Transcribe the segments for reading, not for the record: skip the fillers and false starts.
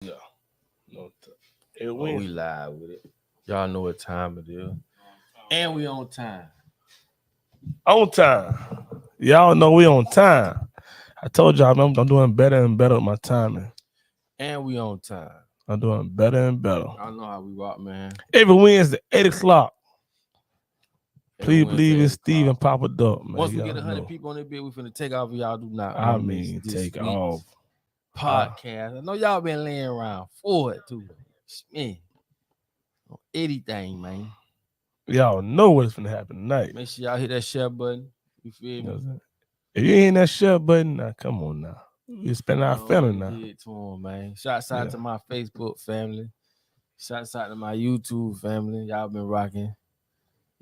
No, no. It We live with it. Y'all know what time it is. And we on time. On time. Y'all know we on time. I told y'all I'm doing better and better with my timing. And we on time. I'm doing better and better. I know how we rock, man. Every Wednesday, 8 o'clock. Please Wednesday, believe 8 it's Steve and o'clock. Papa Duck, man. Once we Y'all get 100 know. people on this bit, we finna take off. Y'all do not. I miss mean, this take week's off. podcast. I know y'all been laying around for it too. Man, anything, man. Y'all know what's finna happen tonight. Make sure y'all hit that share button. You feel You know what me? I'm saying? If you ain't that share button, now come on now. We spend our feeling now. Did to 'em, man. Shouts out to my Facebook family. Shouts out to my YouTube family. Y'all been rocking.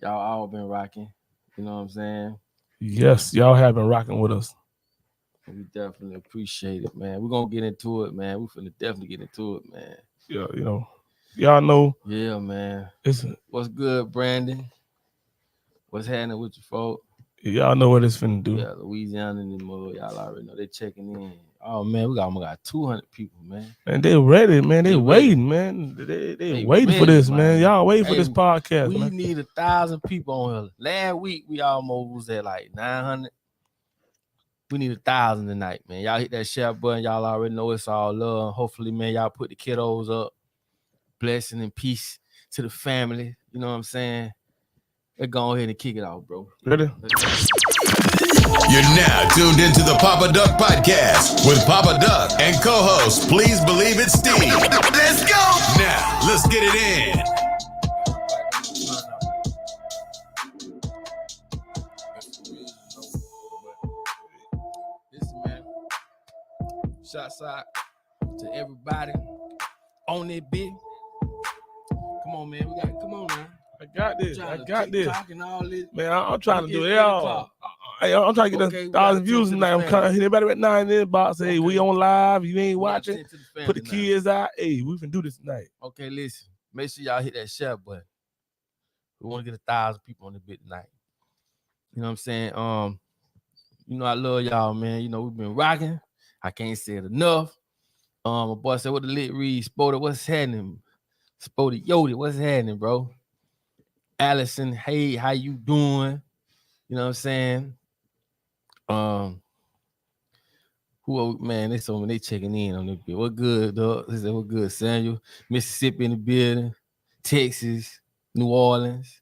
Y'all all been rocking. You know what I'm saying? Yes, y'all have been rocking with us. We definitely appreciate it, man. We're gonna get into it, man. We finna definitely get into it, man. Yeah, you know. Y'all know. Yeah, man. It's What's good, Brandon? What's happening with you, folk? y'all know what it's finna do. Yeah, Louisiana in the mud. Y'all already know they checking in. Oh man, we almost got 200 people, man. And they ready, man. They waiting, ready. man. They waiting for ready, this, man. Y'all waiting for this podcast. We man. need 1,000 people on here. Last week we almost was at like 900. We need 1,000 tonight, man. Y'all hit that share button. Y'all already know it's all love. Hopefully, man, y'all put the kiddos up. Blessing and peace to the family. You know what I'm saying? Let's go ahead and kick it off, bro. Ready? You're now tuned into the Papa Duck Podcast with Papa Duck and co-host, please believe it's Steve. Let's go! Now, let's get it in. Listen, man. Shouts out to everybody on that bit. Come on, man. Come on now. I got this. I got this. All this. Man, I'm trying to do it all. I'm trying to get 1,000 views tonight. I'm trying to hit everybody at 9 in the box. Hey, we on live. You ain't watching. Put the kids out. Hey, we can do this tonight. Okay, listen. Make sure y'all hit that share button. We want to get 1,000 people on the bit tonight. You know what I'm saying? You know I love y'all, man. You know we've been rocking. I can't say it enough. My boy said, "What the lit read, Spody? What's happening, Spody? Yodi, what's happening, bro?" Allison, hey, how you doing? You know what I'm saying? Who, man, they so when they checking in on this bit. What good, dog? They said, what good, Samuel? Mississippi in the building, Texas, New Orleans.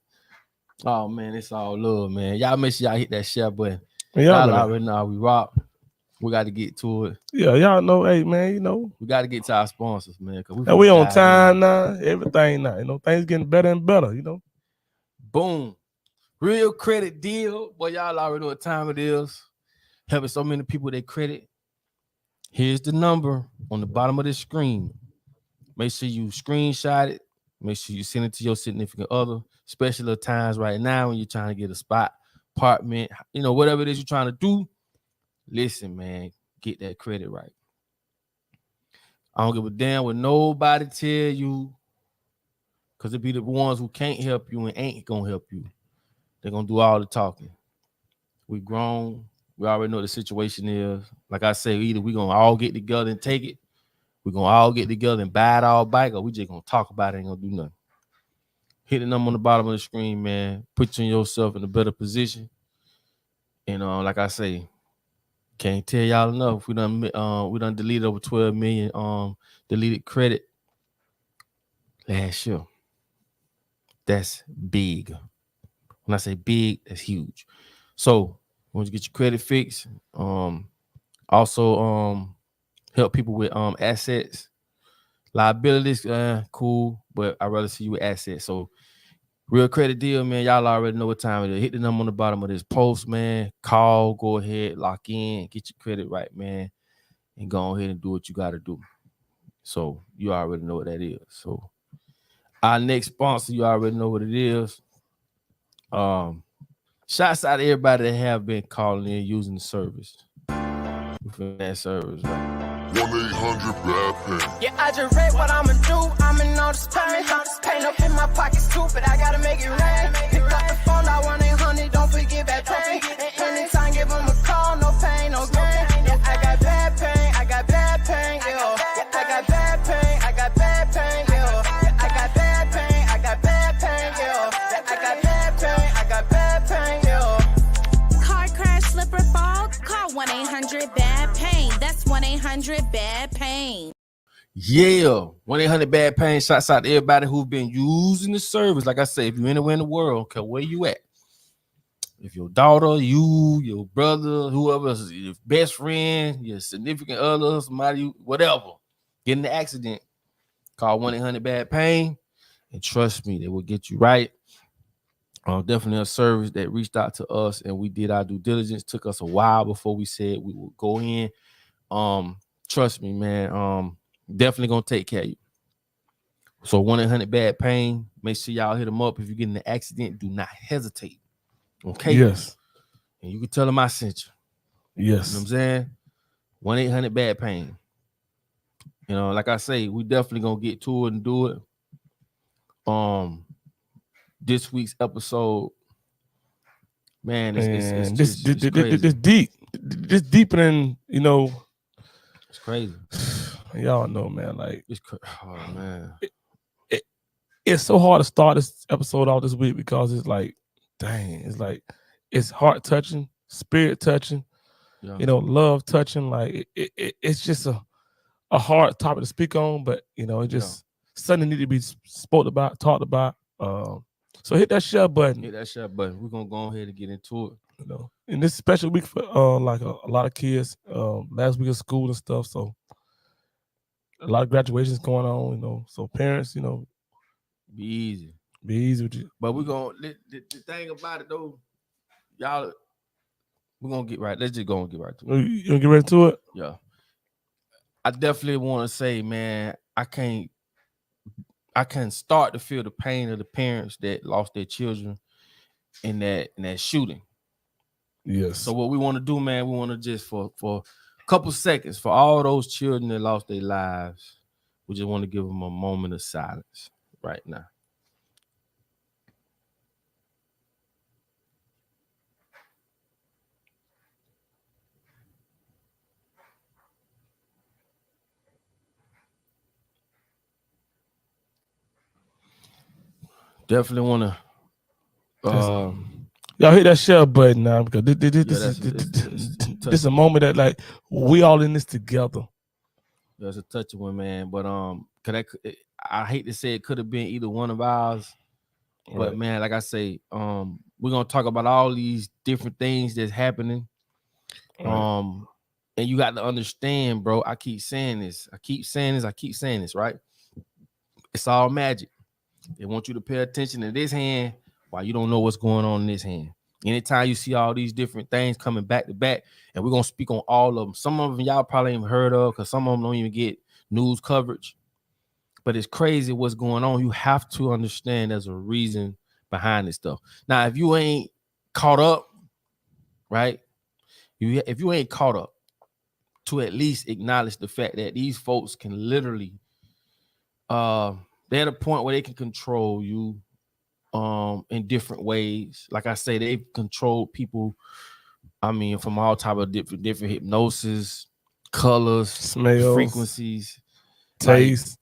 Oh man, it's all love, man. Y'all make sure y'all hit that share button. Y'all already know how we rock. We got to get to it. Yeah, y'all know, hey man, you know. We got to get to our sponsors, man. We on time now. Everything now. You know, things getting better and better, you know. Boom. Real credit deal. Boy, y'all already know what time it is. Helping so many people they credit. Here's the number on the bottom of the screen. Make sure you screenshot it. Make sure you send it to your significant other, especially at times right now when you're trying to get a spot, apartment, you know, whatever it is you're trying to do. Listen, man, get that credit right. I don't give a damn what nobody tell you, because it be the ones who can't help you and ain't gonna help you. They're gonna do all the talking. We grown. We already know what the situation is. Like I say, either we gonna all get together and take it, we're gonna all get together and buy it all back, or we just gonna talk about it and ain't gonna do nothing. Hit the number on the bottom of the screen, man. Put yourself in a better position. And like I say, can't tell y'all enough. We done deleted over 12 million deleted credit last year. That's big. When I say big, that's huge. So once you get your credit fixed, also help people with assets, liabilities, cool, but I'd rather see you with assets. So real credit deal, man. Y'all already know what time it is. Hit the number on the bottom of this post, man. Call, go ahead, lock in, get your credit right, man, and go ahead and do what you got to do. So you already know what that is. So our next sponsor, you already know what it is. Shouts out to everybody that have been calling in using the service. Within that service, right? 1-800-BAD-PAIN. Yeah, I just read what I'ma do. I'm in all this pain. Pain up in my pockets too, but I gotta make it rain. Pick up the phone, I 1-800, don't forget bad pain. And anytime, give them a call, no pain, no gain. Yeah, I got bad pain, yeah. Yeah, I got bad pain. 1-800-BAD-PAIN. Yeah, 1-800-BAD-PAIN. Shouts out to everybody who's been using the service. Like I say, if you're anywhere in the world, okay, where you at? If your daughter, you, your brother, whoever, your best friend, your significant other, somebody, whatever, get in the accident, call 1-800-BAD-PAIN, and trust me, they will get you right. Definitely a service that reached out to us, and we did our due diligence. Took us a while before we said we would go in. Trust me, man. Definitely gonna take care of you. So 1-800-BAD-PAIN. Make sure y'all hit them up if you get in an accident. Do not hesitate. Okay. Yes. And you can tell them I sent you. Yes. You know what I'm saying? 1-800-BAD-PAIN. You know, like I say, we definitely gonna get to it and do it. This week's episode, man, it's deep. This deeper than, you know. It's crazy. Y'all know, man. Like, oh man, it's so hard to start this episode off this week because it's like, dang, it's like it's heart touching, spirit touching, you know, love touching. Like it's just a hard topic to speak on, but you know, it just something need to be spoke about, talked about. So hit that share button. Hit that share button. We're gonna go ahead and get into it. You know, in this special week for like a lot of kids. Last week of school and stuff, so a lot of graduations going on. You know, so parents, you know, be easy with you. But we're gonna the thing about it though, y'all. We're gonna get right. Let's just go and get right to it. You gonna get right to it? Yeah. I definitely want to say, man, I can't start to feel the pain of the parents that lost their children in that shooting. Yes. So what we want to do, man, we want to just for a couple seconds for all those children that lost their lives, we just want to give them a moment of silence right now. Definitely want to y'all hit that share button now because this is a moment that like we all in this together. There's a touchy one, man. But I hate to say it could have been either one of ours. Right. But man, like I say, we're gonna talk about all these different things that's happening. Right. And you got to understand, bro. I keep saying this, right? It's all magic. They want you to pay attention to this hand while you don't know what's going on in this hand. Anytime you see all these different things coming back to back, and we're going to speak on all of them. Some of them y'all probably ain't heard of because some of them don't even get news coverage. But it's crazy what's going on. You have to understand there's a reason behind this stuff. Now, if you ain't caught up, right? If you ain't caught up, to at least acknowledge the fact that these folks can literally they're at a point where they can control you in different ways. Like I say, they've controlled people, I mean, from all type of different hypnosis, colors, smells, frequencies, taste, like,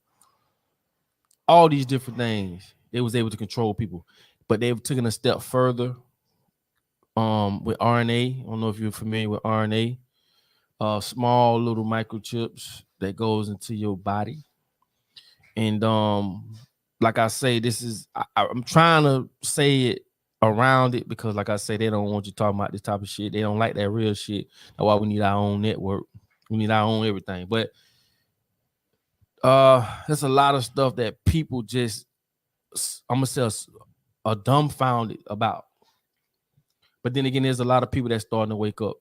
all these different things. They was able to control people, but they've taken a step further with RNA. I don't know if you're familiar with RNA. Small little microchips that goes into your body. And like I say, this is I'm trying to say it around it because, like I say, they don't want you talking about this type of shit. They don't like that real shit. That's why we need our own network. We need our own everything. But there's a lot of stuff that people just, I'm gonna say, are dumbfounded about. But then again, there's a lot of people that's starting to wake up.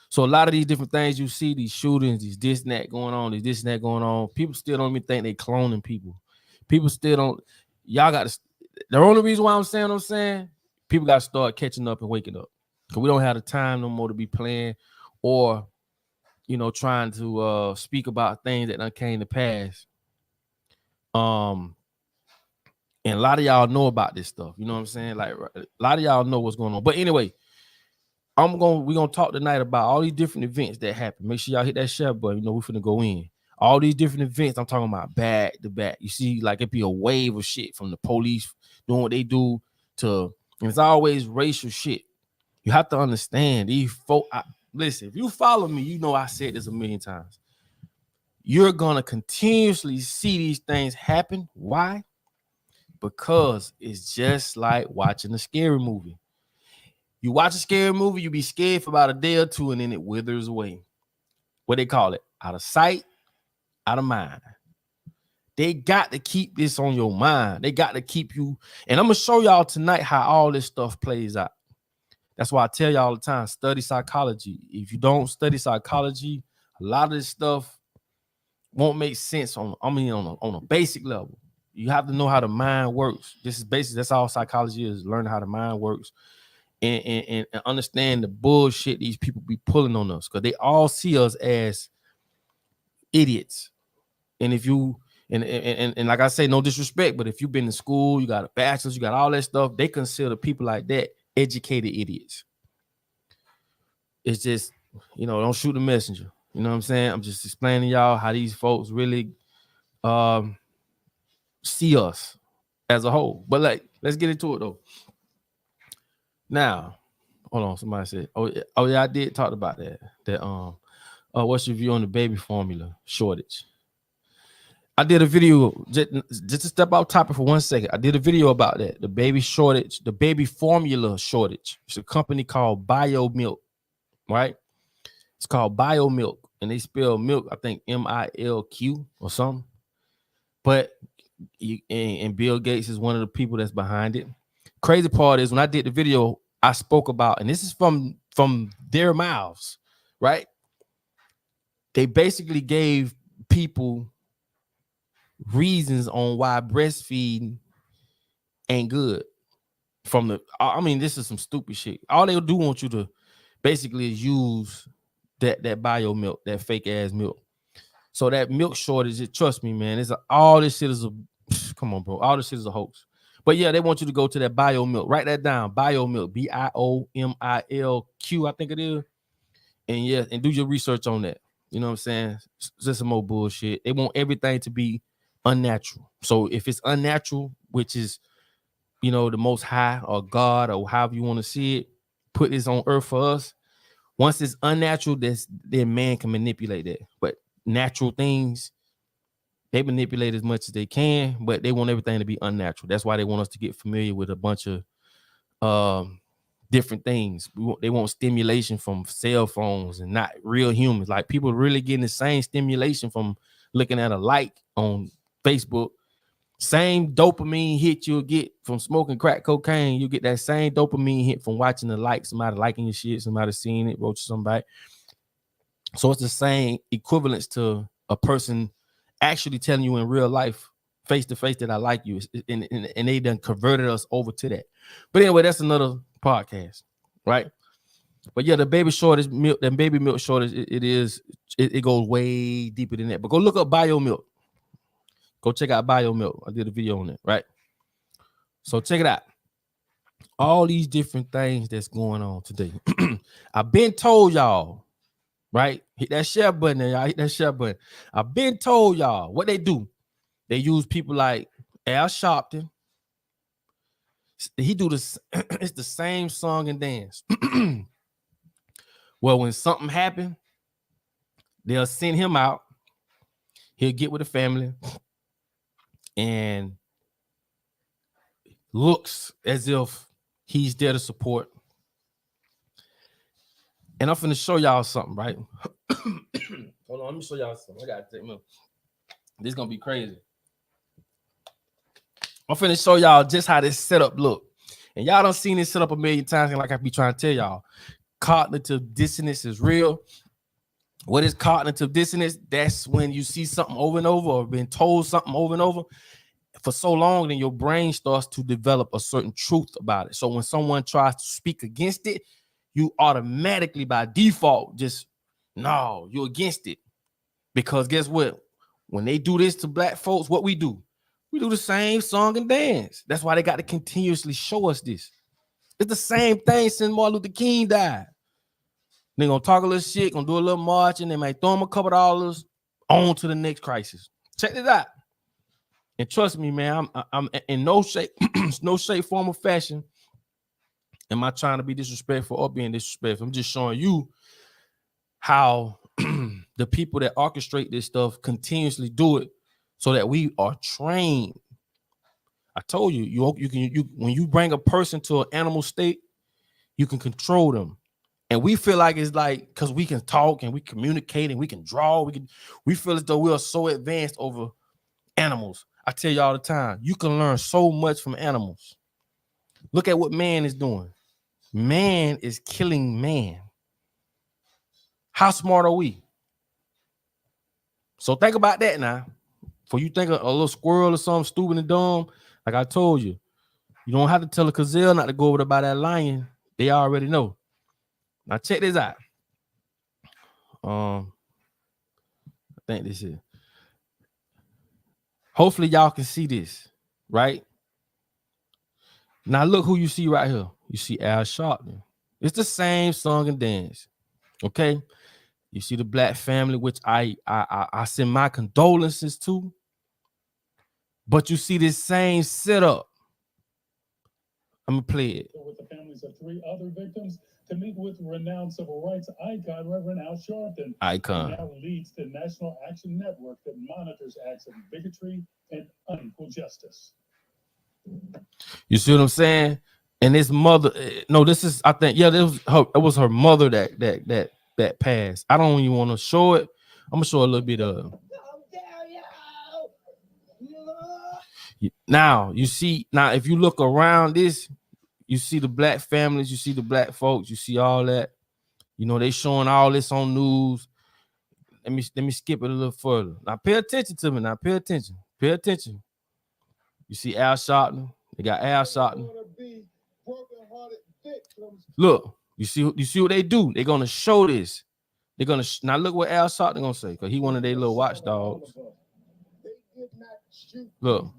So a lot of these different things you see, these shootings, these this and that going on, people still don't even think they cloning people. People still don't. Y'all got to. The only reason why I'm saying, people got to start catching up and waking up. Because we don't have the time no more to be playing or, you know, trying to speak about things that done came to pass. And a lot of y'all know about this stuff. You know what I'm saying? Like a lot of y'all know what's going on. But anyway, we're gonna talk tonight about all these different events that happen. Make sure y'all hit that share button. You know, we're finna go in. All these different events, I'm talking about back to back. You see, like it be a wave of shit from the police doing what they do to, and it's always racial shit. You have to understand these folks. Listen, if you follow me, you know I said this a million times. you're gonna continuously see these things happen. Why? Because it's just like watching a scary movie. You watch a scary movie, you be scared for about a day or two, and then it withers away. What they call it? Out of sight, out of mind. They got to keep this on your mind. They got to keep you. And I'm going to show y'all tonight how all this stuff plays out. That's why I tell y'all all the time, study psychology. If you don't study psychology, a lot of this stuff won't make sense on a basic level. You have to know how the mind works. This is basic. That's all psychology is, learning how the mind works and understand the bullshit these people be pulling on us, because they all see us as idiots. And if you and like I say, no disrespect, but if you've been in school, you got a bachelor's, you got all that stuff, they consider people like that educated idiots. It's just, don't shoot the messenger. You know what I'm saying? I'm just explaining y'all how these folks really see us as a whole. But let's get into it though. Now, hold on. Somebody said, oh yeah, I did talk about that. What's your view on the baby formula shortage? I did a video, just to step out topic for 1 second. I did a video about that, the baby shortage, the baby formula shortage. It's a company called BioMilk, right? It's called BioMilk, and they spell milk, I think MILQ or something. But and Bill Gates is one of the people that's behind it. Crazy part is when I did the video, I spoke about, and this is from their mouths, right? They basically gave people reasons on why breastfeeding ain't good. This is some stupid shit. All they do want you to basically is use that bio milk, that fake ass milk. So that milk shortage, trust me, man, all this shit is come on, bro. All this shit is a hoax. But yeah, they want you to go to that bio milk. Write that down. Bio milk, BIOMILQ, I think it is. And yeah, and do your research on that. You know what I'm saying? It's just some more bullshit. They want everything to be unnatural. So if it's unnatural, which is, the most high or God or however you want to see it, put this on earth for us. Once it's unnatural, then man can manipulate that. But natural things, they manipulate as much as they can, but they want everything to be unnatural. That's why they want us to get familiar with a bunch of different things. They want stimulation from cell phones and not real humans. Like, people really getting the same stimulation from looking at a like on Facebook. Same dopamine hit you'll get from smoking crack cocaine. You get that same dopamine hit from watching the like, somebody liking your shit, somebody seeing it, wrote to somebody. So it's the same equivalence to a person actually telling you in real life, face to face, that I like you. And they done converted us over to that. But anyway, that's another podcast, right? But yeah, the baby shortage milk, the baby milk shortage, it goes way deeper than that. But go look up BioMilk. Go check out BioMilk. I did a video on it, right? So check it out. All these different things that's going on today. I've been told y'all, right? Hit that share button there, y'all. Hit that share button. I've been told y'all what they do. They use people like Al Sharpton. He do this. It's the same song and dance. Well, when something happened, they'll send him out. He'll get with the family and looks as if he's there to support. And I'm finna show y'all something, right? Hold on, let me show y'all something. I gotta take me. This is gonna be crazy. I'm finna show y'all just how this setup look. And y'all done seen this set up a million times, and like I be trying to tell y'all, cognitive dissonance is real. What is cognitive dissonance? That's when you see something over and over, or been told something over and over for so long, then your brain starts to develop a certain truth about it. So when someone tries to speak against it, you automatically by default just, no, you're against it. Because guess what? When they do this to black folks, what we do the same song and dance. That's why they got to continuously show us this. It's the same thing since Martin Luther King died. They're going to talk a little shit, going to do a little march, and they might throw them a couple dollars on to the next crisis. Check this out. And trust me, man, I'm in no shape, form, or fashion am I trying to be disrespectful or being disrespectful. I'm just showing you how the people that orchestrate this stuff continuously do it so that we are trained. I told you, you can when you bring a person to an animal state, you can control them. And we feel like it's like because we can talk and we communicate and we can draw, we feel as though we are so advanced over animals. I tell you all the time, you can learn so much from animals. Look at what man is doing. Man is killing man. How smart are we? So think about that now. For you think a little squirrel or something stupid and dumb, like I told you, you don't have to tell a gazelle not to go over there by that lion. They already know. Now check this out. I think this is. Hopefully y'all can see this, right? Now look who you see right here. You see Al Sharpton. It's the same song and dance. Okay. You see the black family, which I send my condolences to. But you see this same setup. I'm gonna play it. With the families of 3 other victims to meet with renowned civil rights icon Reverend Al Sharpton. Icon. Now leads the National Action Network that monitors acts of bigotry and unequal justice. You see what I'm saying? And his mother, no, this is, I think, yeah, it was her mother that passed. I don't even want to show it. I'm gonna show a little bit of. Now you see, if you look around this, you see the black families, you see the black folks, you see all that. You know, they showing all this on news. Let me skip it a little further. Now pay attention to me. Now pay attention. Pay attention. You see Al Sharpton. They got Al Sharpton. Look, you see what they do. They're gonna show this. They're gonna now look what Al Sharpton gonna say, because he one of their little watchdogs. Look,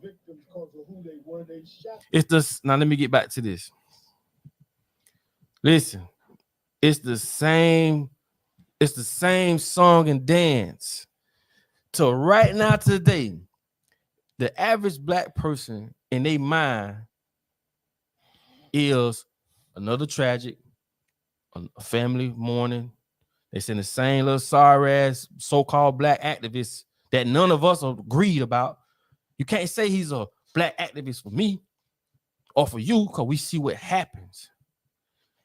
it's this. Now let me get back to this. Listen, it's the same song and dance. So right now today, the average black person in their mind is another tragic, a family mourning. They send the same little sorry ass so-called black activists that none of us agreed about. You can't say he's a black activist for me or for you, because we see what happens.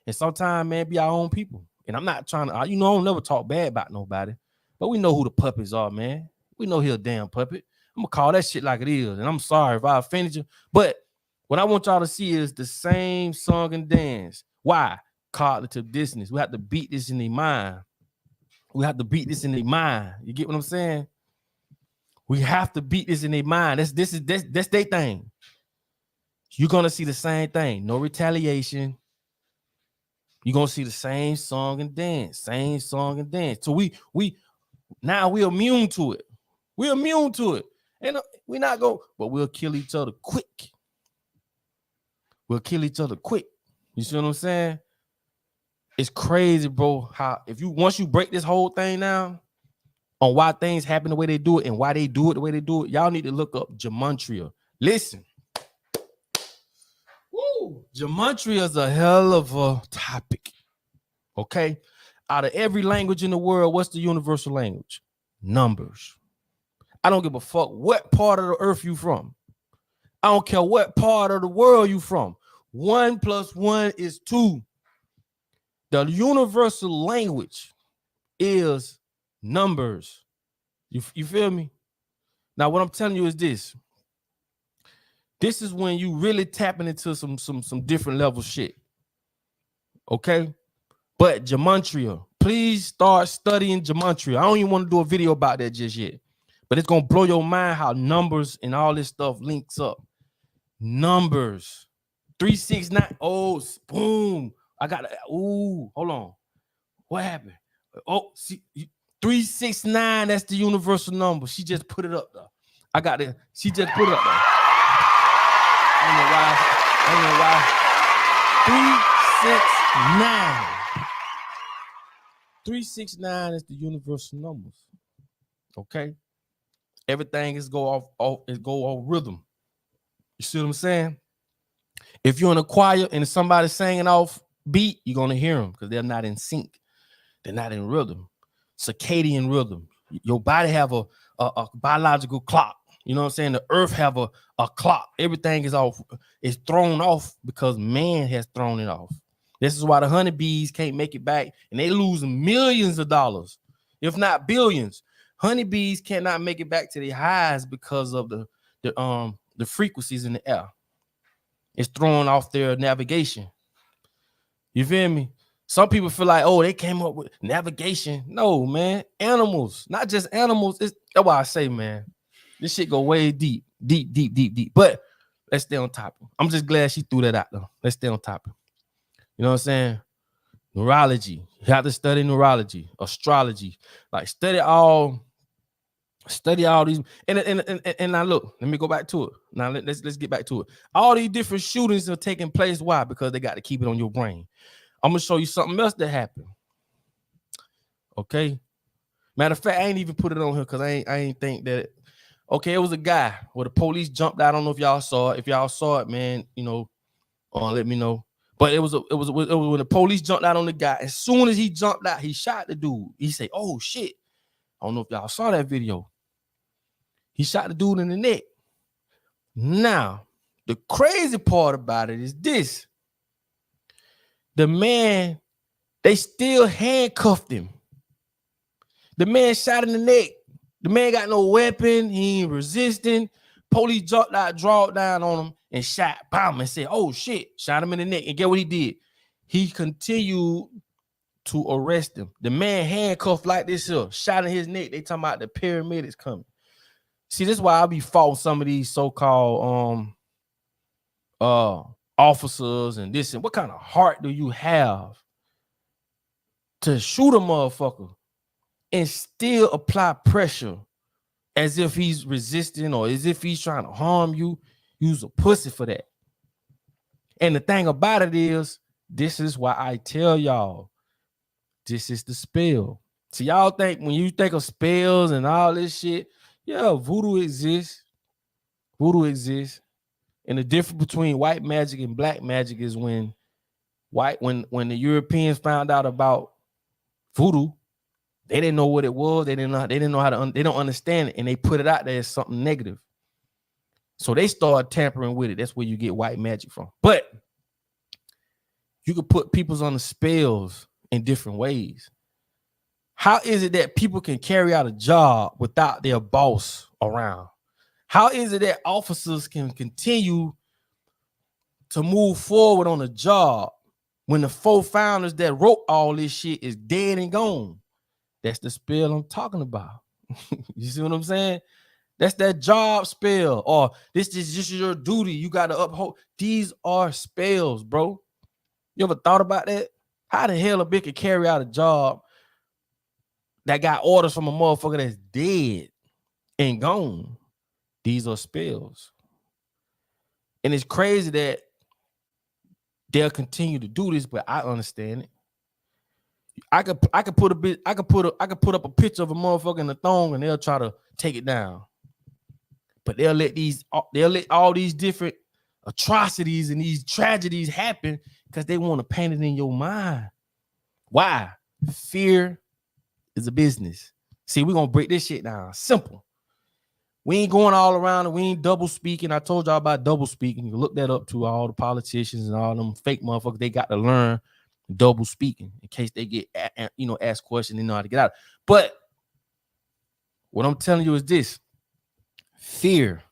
And sometimes, man, be our own people. And I'm not trying to, I don't never talk bad about nobody, but we know who the puppets are, man. We know he's a damn puppet. I'm gonna call that shit like it is. And I'm sorry if I offended you. But what I want y'all to see is the same song and dance. Why? Cognitive dissonance. We have to beat this in their mind. We have to beat this in their mind. You get what I'm saying? We have to beat this in their mind. That's their thing. You're gonna see the same thing. No retaliation. You're gonna see the same song and dance. Same song and dance. So we're immune to it. We're immune to it. And we're not going, but we'll kill each other quick. We'll kill each other quick. You see what I'm saying? It's crazy, bro. How once you break this whole thing down on why things happen the way they do it and why they do it the way they do it, y'all need to look up gematria. Listen. Woo! Gematria is a hell of a topic. Okay? Out of every language in the world, what's the universal language? Numbers. I don't give a fuck what part of the earth you from. I don't care what part of the world you from. 1 + 1 is 2. The universal language is numbers. You feel me? Now, what I'm telling you is this. This is when you really tapping into some different level shit. Okay? But gematria, please start studying gematria. I don't even want to do a video about that just yet. But it's going to blow your mind how numbers and all this stuff links up. Numbers. 369. Oh, boom. I got it. Ooh, hold on. What happened? Oh, see, 369. That's the universal number. She just put it up there. I got it. She just put it up there. I don't know why. 369. 369 is the universal numbers. Okay. Everything is go off rhythm. You see what I'm saying? If you're in a choir and somebody's singing off beat, you're gonna hear them because they're not in sync. They're not in rhythm. circadian rhythm. Your body have a biological clock. You know what I'm saying? The earth have a clock. Everything is thrown off because man has thrown it off. This is why the honeybees can't make it back, and they losing millions of dollars, if not billions. Honeybees cannot make it back to their highs because of the frequencies in the air. It's throwing off their navigation. You feel me? Some people feel like, oh, they came up with navigation. No, man. Animals, not just animals. That's why I say, man, this shit go way deep. But let's stay on topic. I'm just glad she threw that out, though. Let's stay on topic. You know what I'm saying? Neurology. You have to study neurology, astrology. Like study all these. And now look, let me go back to it. Now let's get back to it. All these different shootings are taking place. Why? Because they got to keep it on your brain. I'm gonna show you something else that happened. Okay. Matter of fact, I ain't even put it on here because I ain't think that. Okay, it was a guy where the police jumped out. I don't know if y'all saw it. If y'all saw it, man, you know, let me know. But it was when the police jumped out on the guy. As soon as he jumped out, he shot the dude. He said, "Oh shit!" I don't know if y'all saw that video. He shot the dude in the neck. Now, the crazy part about it is this. The man, they still handcuffed him. The man shot in the neck. The man got no weapon. He ain't resisting. Police jumped out, drawed down on him, and shot, bam, and said, oh, shit, shot him in the neck. And get what he did? He continued to arrest him. The man handcuffed like this here, shot in his neck. They talking about the paramedics coming. See, this is why I be faulting some of these so-called officers and this. And what kind of heart do you have to shoot a motherfucker and still apply pressure as if he's resisting or as if he's trying to harm you? You's a pussy for that. And the thing about it is, this is why I tell y'all, this is the spell. So y'all think when you think of spells and all this shit, yeah, voodoo exists. Voodoo exists. And the difference between white magic and black magic is when the Europeans found out about voodoo, they didn't know what it was. They didn't know how to. They don't understand it, and they put it out there as something negative. So they started tampering with it. That's where you get white magic from. But you could put people's on the spells in different ways. How is it that people can carry out a job without their boss around? How is it that officers can continue to move forward on a job when the 4 founders that wrote all this shit is dead and gone? That's the spell I'm talking about. You see what I'm saying? That's that job spell. Or this is just your duty. You got to uphold. These are spells, bro. You ever thought about that? How the hell a bitch could carry out a job that got orders from a motherfucker that's dead and gone? These are spells. And it's crazy that they'll continue to do this, but I understand it. I could put up a picture of a motherfucker in the thong and they'll try to take it down. But they'll let all these different atrocities and these tragedies happen because they want to paint it in your mind. Why? Fear is a business. See, we're gonna break this shit down. Simple. We ain't going all around and we ain't double speaking. I told y'all about double speaking. You look that up to all the politicians and all them fake motherfuckers. They got to learn double speaking in case they get asked questions. They know how to get out. But what I'm telling you is this: fear.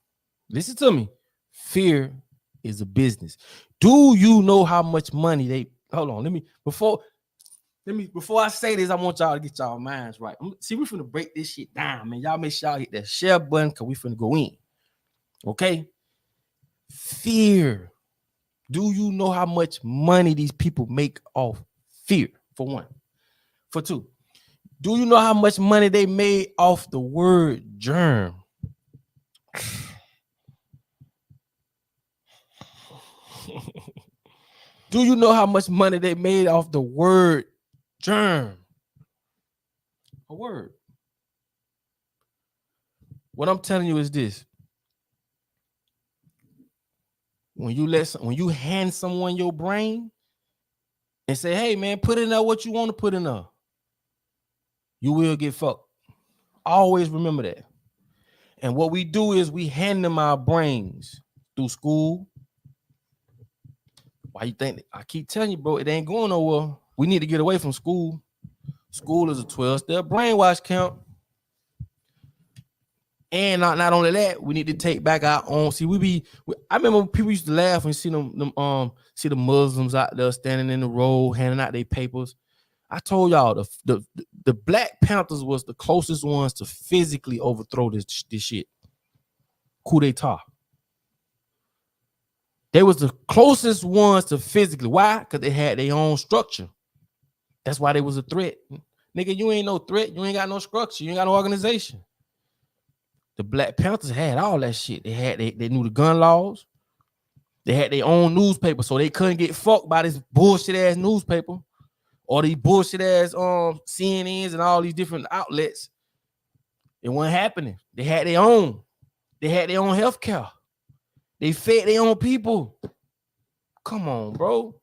Listen to me. Fear is a business. Do you know how much money they? Hold on. Before I say this, I want y'all to get y'all minds right. See, we're finna break this shit down, man. Y'all make sure y'all hit that share button because we finna go in. Okay? Fear. Do you know how much money these people make off fear? For one. For two, do you know how much money they made off the word germ? Do you know how much money they made off the word germ? A word. What I'm telling you is this: when you hand someone your brain and say, hey man, put in there what you want to put in there, You will get fucked. Always remember that. And what we do is we hand them our brains through school. Why you think? I keep telling you, bro, it ain't going nowhere. We need to get away from school. School is a 12-step brainwash camp. And not only that, we need to take back our own. See, I remember people used to laugh when you see the Muslims out there standing in the road, handing out their papers. I told y'all the Black Panthers was the closest ones to physically overthrow this shit. Coup d'etat. They was the closest ones to physically. Why? Because they had their own structure. That's why they was a threat. Nigga, you ain't no threat. You ain't got no structure. You ain't got no organization. The Black Panthers had all that shit. They knew the gun laws. They had their own newspaper, so they couldn't get fucked by this bullshit ass newspaper or these bullshit ass CNNs and all these different outlets. It wasn't happening. They had their own. They had their own health care. They fed their own people. Come on, bro.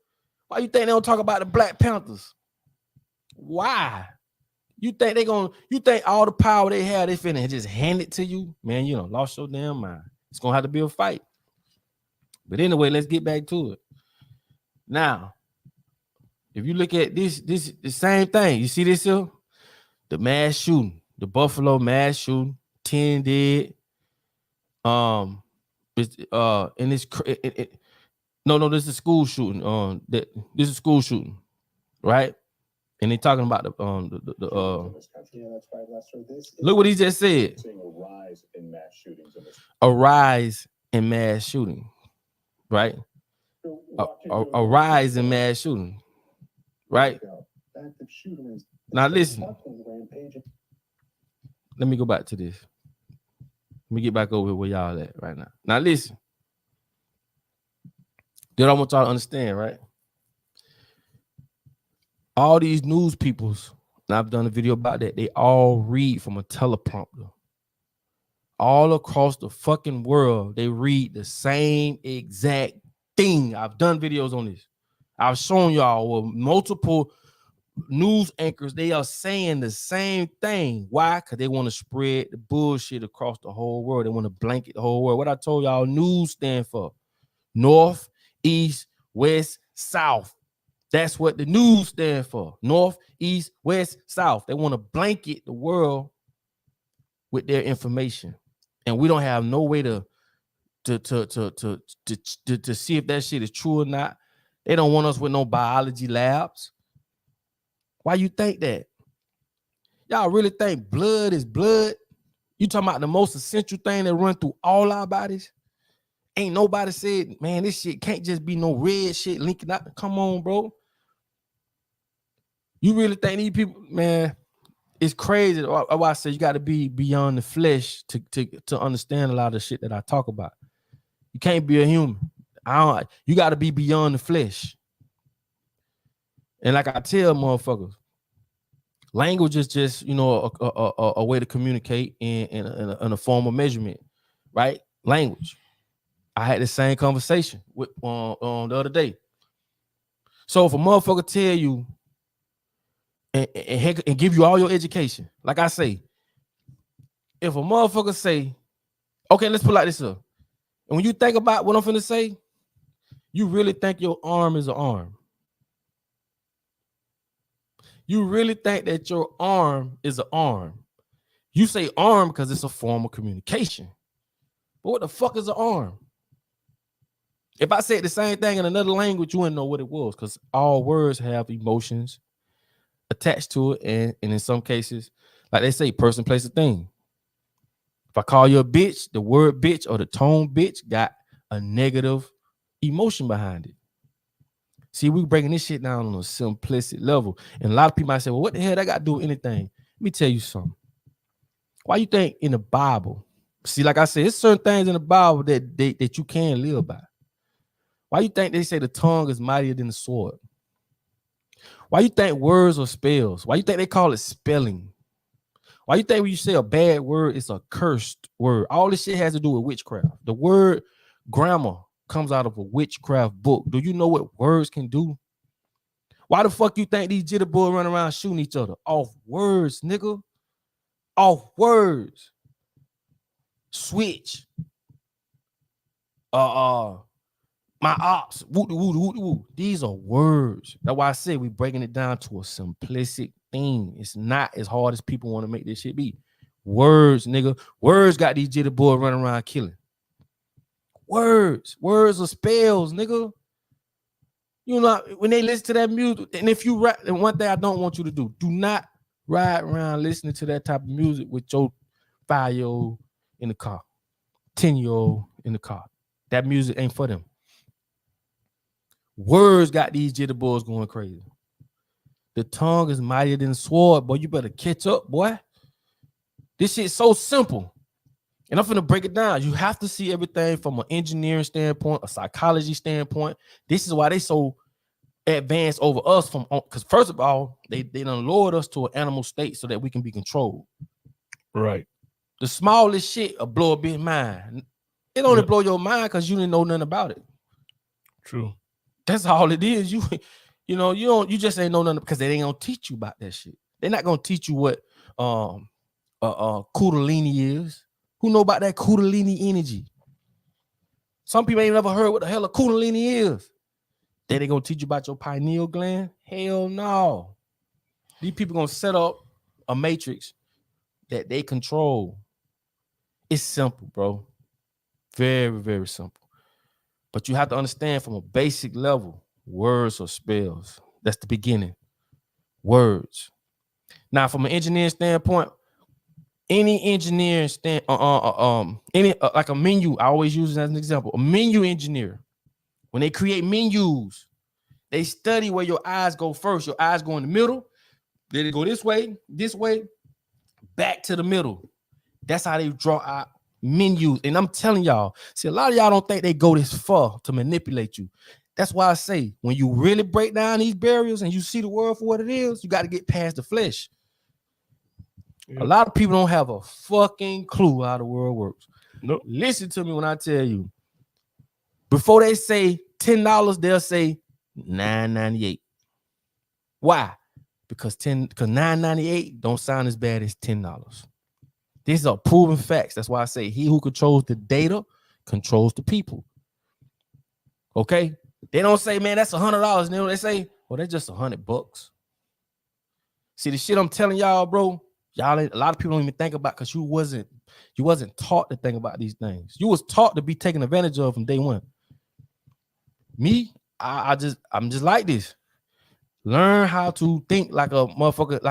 Why you think they don't talk about the Black Panthers? Why? You think all the power they have, they finna just hand it to you? Man, you done lost your damn mind. It's gonna have to be a fight. But anyway, let's get back to it. Now, if you look at this the same thing, you see this here? The mass shooting, the Buffalo mass shooting, 10 dead. This is a school shooting. This is a school shooting, right? And they talking about the look what he just said. A rise in mass shooting, right? A rise in mass shooting, right? Now listen. Let me go back to this. Let me get back over where y'all at right now. Now listen. That I want y'all to understand, right? All these news peoples, and I've done a video about that, they all read from a teleprompter. All across the fucking world, they read the same exact thing. I've done videos on this. I've shown y'all with multiple news anchors, they are saying the same thing. Why? Because they want to spread the bullshit across the whole world. They want to blanket the whole world. What I told y'all, news stand for North, East, West, South. That's what the news stand for. North, East, West, South. They want to blanket the world with their information. And we don't have no way to see if that shit is true or not. They don't want us with no biology labs. Why you think that? Y'all really think blood is blood? You talking about the most essential thing that run through all our bodies? Ain't nobody said, man, this shit can't just be no red shit linking out. Come on, bro. You really think these people, man, it's crazy. I say you got to be beyond the flesh to understand a lot of the shit that I talk about. You can't be a human. You got to be beyond the flesh. And like I tell motherfuckers, language is just, a way to communicate in a form of measurement, right? Language. I had the same conversation with the other day. So if a motherfucker tell you and give you all your education, like I say, if a motherfucker say, okay, let's put it like this up. And when you think about what I'm finna say, you really think your arm is an arm. You really think that your arm is an arm. You say arm because it's a form of communication. But what the fuck is an arm? If I said the same thing in another language, you wouldn't know what it was, because all words have emotions attached to it, and in some cases, like they say, person, place, a thing. If I call you a bitch, the word bitch or the tone bitch got a negative emotion behind it. See, we breaking this shit down on a simplistic level. And a lot of people might say, well, what the hell that got to do with anything? Let me tell you something. Why you think in the Bible, see, like I said, it's certain things in the Bible that you can live by. Why you think they say the tongue is mightier than the sword? Why you think words are spells? Why you think they call it spelling? Why you think when you say a bad word, it's a cursed word? All this shit has to do with witchcraft. The word grammar comes out of a witchcraft book. Do you know what words can do? Why the fuck you think these jitterbugs run around shooting each other? Off words, nigga. Off words. Switch. My ops. Woo. These are words. That's why I say we breaking it down to a simplistic thing. It's not as hard as people want to make this shit be. Words, nigga. Words got these jitterbugs running around killing. Words are spells, nigga. You know, when they listen to that music, and if you rap, and one thing I don't want you to do not ride around listening to that type of music with your 5-year-old in the car, 10-year-old in the car. That music ain't for them. Words got these jitterbugs going crazy. The tongue is mightier than the sword, boy. You better catch up, boy. This shit's so simple. And I'm finna break it down. You have to see everything from an engineering standpoint, a psychology standpoint. This is why they so advanced over us because first of all, they done lowered us to an animal state so that we can be controlled. Right. The smallest shit will blow a big mind. It only blow your mind because you didn't know nothing about it. True. That's all it is. You just ain't know nothing because they ain't gonna teach you about that shit. They're not gonna teach you what Kundalini is. Who know about that Kundalini energy? Some people ain't never heard what the hell a Kundalini is. They gonna teach you about your pineal gland? Hell no. These people gonna set up a matrix that they control. It's simple, bro. Very, very simple. But you have to understand from a basic level, words or spells. That's the beginning. Words. Now, from an engineering standpoint, any engineering like a menu, I always use it as an example. A menu engineer, when they create menus, they study where your eyes go first. Your eyes go in the middle, then they go this way, back to the middle. That's how they draw out menus. And I'm telling y'all, see, a lot of y'all don't think they go this far to manipulate you. That's why I say, when you really break down these barriers and you see the world for what it is, you got to get past the flesh. A lot of people don't have a fucking clue how the world works. Nope. Listen to me when I tell you. Before they say $10, they'll say $9.98. Why? Because $9.98 don't sound as bad as $10. These are proven facts. That's why I say he who controls the data controls the people. Okay? They don't say, man, that's $100. They say, well, that's just $100. See, the shit I'm telling y'all, bro, y'all, a lot of people don't even think about because you wasn't taught to think about these things. You was taught to be taken advantage of from day one. Me, I'm just like this. Learn how to think like a motherfucker,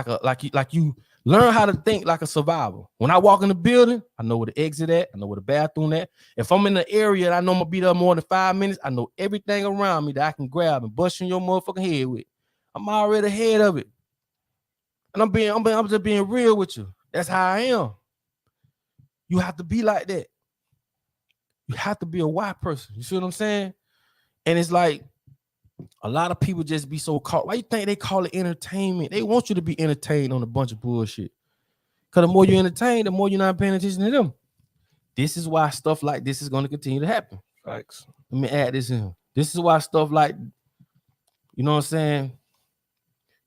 like you learn how to think like a survivor. When I walk in the building, I know where the exit at, I know where the bathroom at. If I'm in the area and I know I'm gonna be there more than 5 minutes, I know everything around me that I can grab and bust in your motherfucking head with. I'm already ahead of it. And I'm just being real with you. That's how I am. You have to be like that. You have to be a white person. You see what I'm saying? And it's like a lot of people just be so caught. Why you think they call it entertainment? They want you to be entertained on a bunch of bullshit. Because the more you entertain, the more you're not paying attention to them. This is why stuff like this is going to continue to happen. Facts. Let me add this in. This is why stuff like, you know what I'm saying?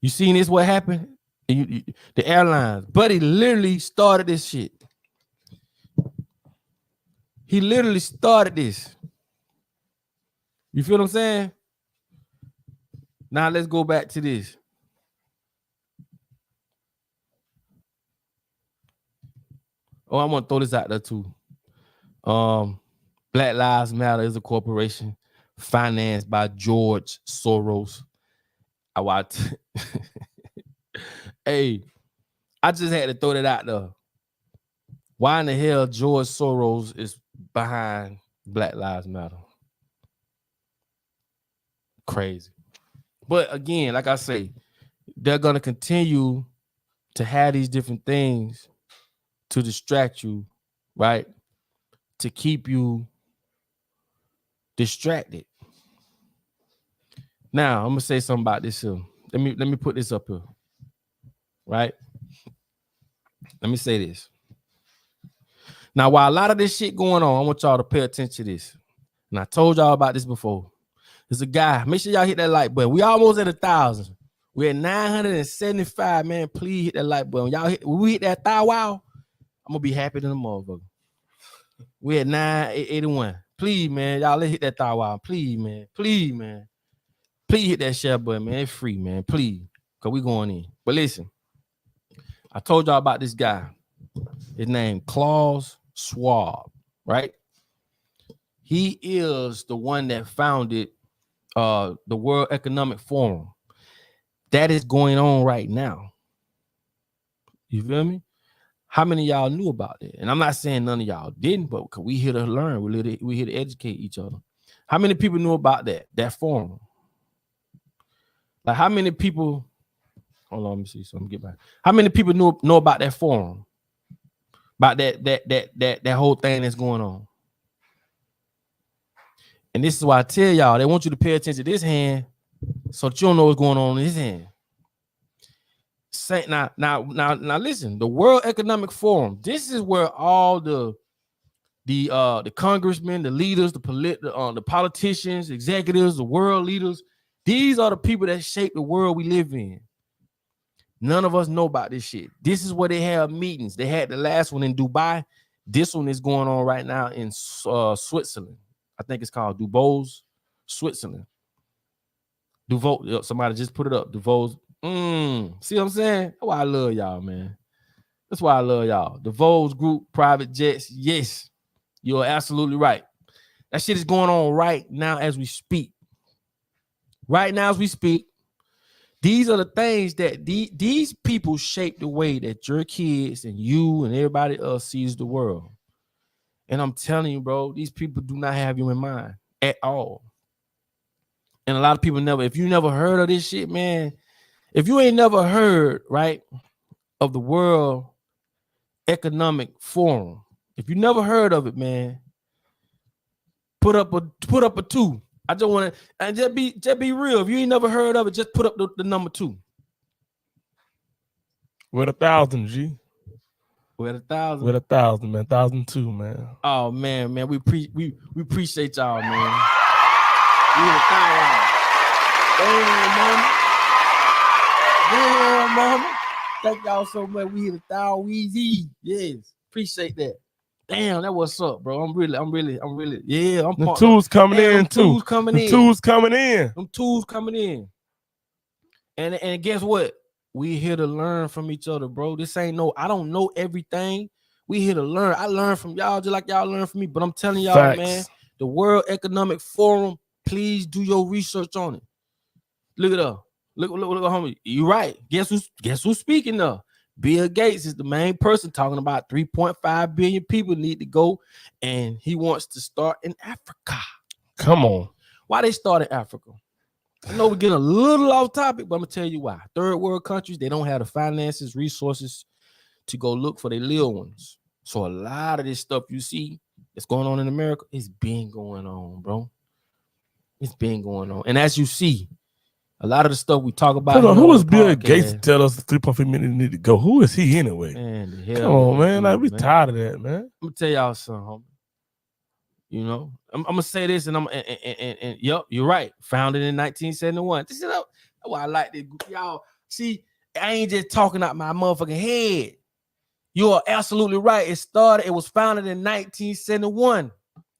You seen this, what happened? The airlines. Buddy literally started this shit. He literally started this. You feel what I'm saying? Now let's go back to this. Oh, I want to throw this out there too. Black Lives Matter is a corporation financed by George Soros. I watched. Hey, I just had to throw that out there. Why in the hell George Soros is behind Black Lives Matter? Crazy. But again, like I say, they're going to continue to have these different things to distract you, right? To keep you distracted. Now, I'm going to say something about this here. Let me put this up here. Right? Let me say this. Now, while a lot of this shit going on, I want y'all to pay attention to this. And I told y'all about this before. There's a guy. Make sure y'all hit that like button. We almost at 1,000. We're at 975, man. Please hit that like button. Y'all when we hit that thigh wow, I'm gonna be happy than a motherfucker. We're at 981. Please, man. Y'all let's hit that thigh wow. Please, man. Please, man. Please hit that share button, man. It's free, man. Please. Cause we going in. But listen, I told y'all about this guy. His name Klaus Schwab, right? He is the one that founded the World Economic Forum. That is going on right now. You feel me? How many of y'all knew about it? And I'm not saying none of y'all didn't, but we here to learn. We here to educate each other. How many people knew about that forum? Like how many people? Hold on, let me see something. Get back. How many people know about that forum? About that whole thing that's going on. And this is why I tell y'all they want you to pay attention to this hand, so that you don't know what's going on in this hand. Say now, listen. The World Economic Forum. This is where all the congressmen, the leaders, the politicians, executives, the world leaders. These are the people that shape the world we live in. None of us know about this shit. This is where they have meetings. They had the last one in Dubai. This one is going on right now in Switzerland. I think it's called Davos, Switzerland. Davos. Somebody just put it up. Davos. See what I'm saying? That's why I love y'all, man. That's why I love y'all. Davos Group, private jets. Yes, you're absolutely right. That shit is going on right now as we speak. Right now as we speak. These are the things that these people shape the way that your kids and you and everybody else sees the world. And I'm telling you, bro, these people do not have you in mind at all. And a lot of people never, if you never heard of this shit, man, if you ain't never heard, right, of the World Economic Forum, if you never heard of it, man, put up a 2. I just want to, and just be real. If you ain't never heard of it, just put up the number 2. With 1,000, G. With 1,000. With 1,000, man. 1,002, man. Oh man, we appreciate y'all, man. We hit 1,000. Damn, mama. Thank y'all so much. We hit 1,000 easy. Yes, appreciate that. Damn, that what's up, bro. I'm really. Yeah, I'm. The tools coming in too. Tools coming in. Tools coming in. Them tools coming in. And guess what? We here to learn from each other, bro. This ain't no. I don't know everything. We here to learn. I learn from y'all just like y'all learn from me. But I'm telling y'all, Facts. man, the World Economic Forum. Please do your research on it. Look it up. Look, homie. You right. Guess who's speaking now? Bill Gates is the main person talking about 3.5 billion people need to go, and he wants to start in Africa. Come on. Why they start in Africa? I know we're getting a little off topic, but I'm gonna tell you why. Third world countries, they don't have the finances, resources to go look for their little ones. So a lot of this stuff you see that's going on in America, it's been going on, bro. It's been going on. And as you see, a lot of the stuff we talk about. Who is Bill Gates to tell us 3.5 million need to go? Who is he anyway? Man, the hell, come on, man. Like, we man. tired of that, man. I'm gonna tell y'all something, homie. You know, I'm gonna say this, and yep, you're right. Founded in 1971. This is why I like this. Y'all see, I ain't just talking out my motherfucking head. You are absolutely right. It was founded in 1971.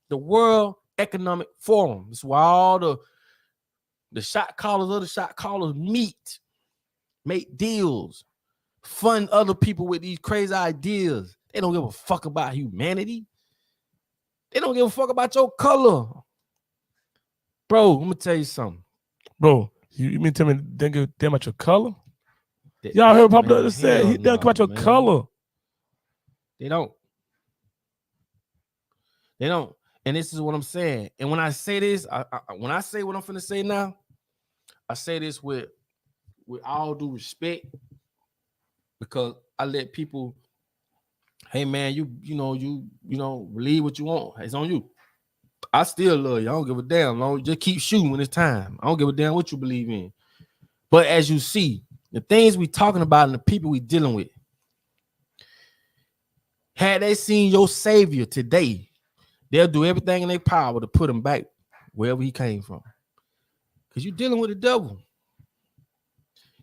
The World Economic Forum. That's why all the shot callers of the shot callers meet, make deals, fund other people with these crazy ideas. They don't give a fuck about humanity. They don't give a fuck about your color. Bro, I'm gonna tell you something. Bro, you mean tell me they don't give a damn about your color? Y'all heard Papa Doug said he don't care about your color. They don't. They don't. And this is what I'm saying. And when I say this, when I say what I'm finna say now, I say this with all due respect, because I let people, hey man, you believe what you want. It's on you. I still love you. I don't give a damn. Long just keep shooting when it's time. I don't give a damn what you believe in. But as you see, the things we talking about and the people we dealing with, had they seen your savior today, they'll do everything in their power to put him back wherever he came from. Because you're dealing with the devil.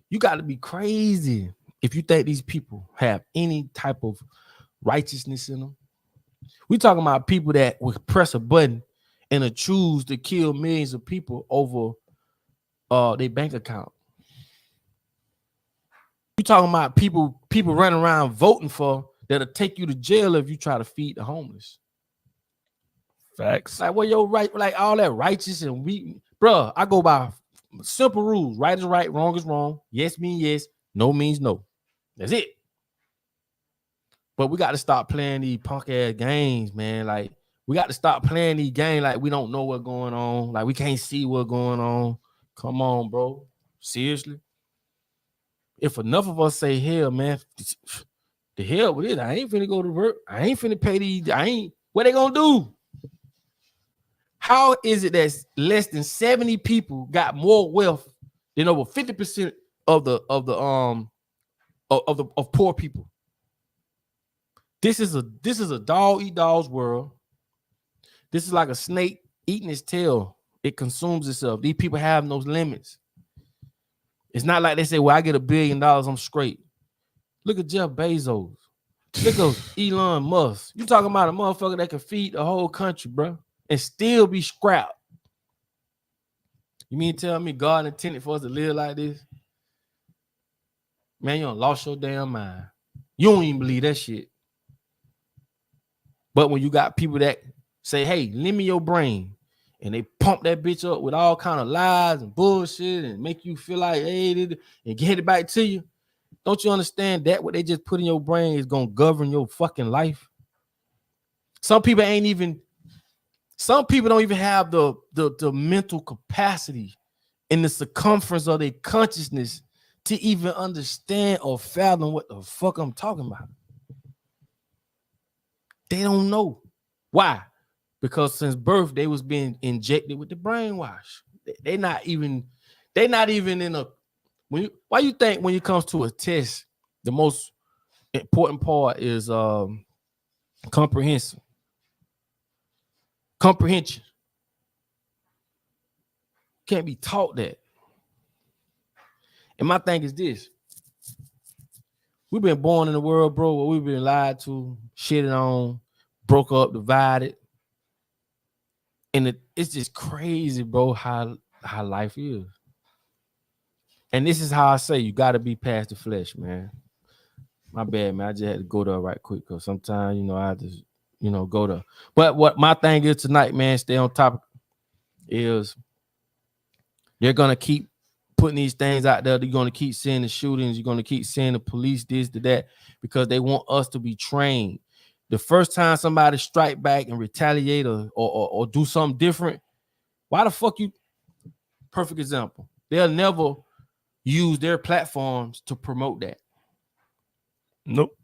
You got to be crazy if you think these people have any type of righteousness in them. We talking about people that would press a button and choose to kill millions of people over their bank account. You talking about people running around voting for that'll take you to jail if you try to feed the homeless. Facts. Like, well, your right, like all that righteous and we, bro. I go by simple rules: right is right, wrong is wrong. Yes means yes, no means no. That's it. But we got to stop playing these punk ass games, man. Like, we got to stop playing these games like we don't know what's going on, like we can't see what's going on. Come on, bro. Seriously. If enough of us say hell, man, the hell with it. I ain't finna go to work. I ain't finna pay these. What they gonna do? How is it that less than 70 people got more wealth than over 50% of poor people? This is a dog eat dog's world. This is like a snake eating its tail. It consumes itself. These people have no limits. It's not like they say, well, I get $1 billion, I'm straight. Look at Jeff Bezos. Look at Elon Musk. You talking about a motherfucker that can feed the whole country, bro, and still be scrapped. You mean to tell me God intended for us to live like this? Man, you done lost your damn mind. You don't even believe that shit. But when you got people that say, hey, lend me your brain, and they pump that bitch up with all kind of lies and bullshit and make you feel like, hey, and get it back to you. Don't you understand that what they just put in your brain is going to govern your fucking life? Some people don't even have the mental capacity in the circumference of their consciousness to even understand or fathom what the fuck I'm talking about. They don't know. Why? Because since birth, they was being injected with the brainwash. They're not even in a, why you think when it comes to a test, the most important part is comprehension. Can't be taught that. And my thing is this. We've been born in the world, bro, where we've been lied to, shitted on, broke up, divided. And it's just crazy, bro, how life is. And this is how I say you got to be past the flesh, man. My bad, man. I just had to go there right quick because sometimes, I just, go there. But what my thing is tonight, man, stay on top, is they're going to keep putting these things out there. You're going to keep seeing the shootings. You're going to keep seeing the police, this, to that, because they want us to be trained. The first time somebody strike back and retaliate or do something different, why the fuck you? Perfect example. They'll never use their platforms to promote that. Nope.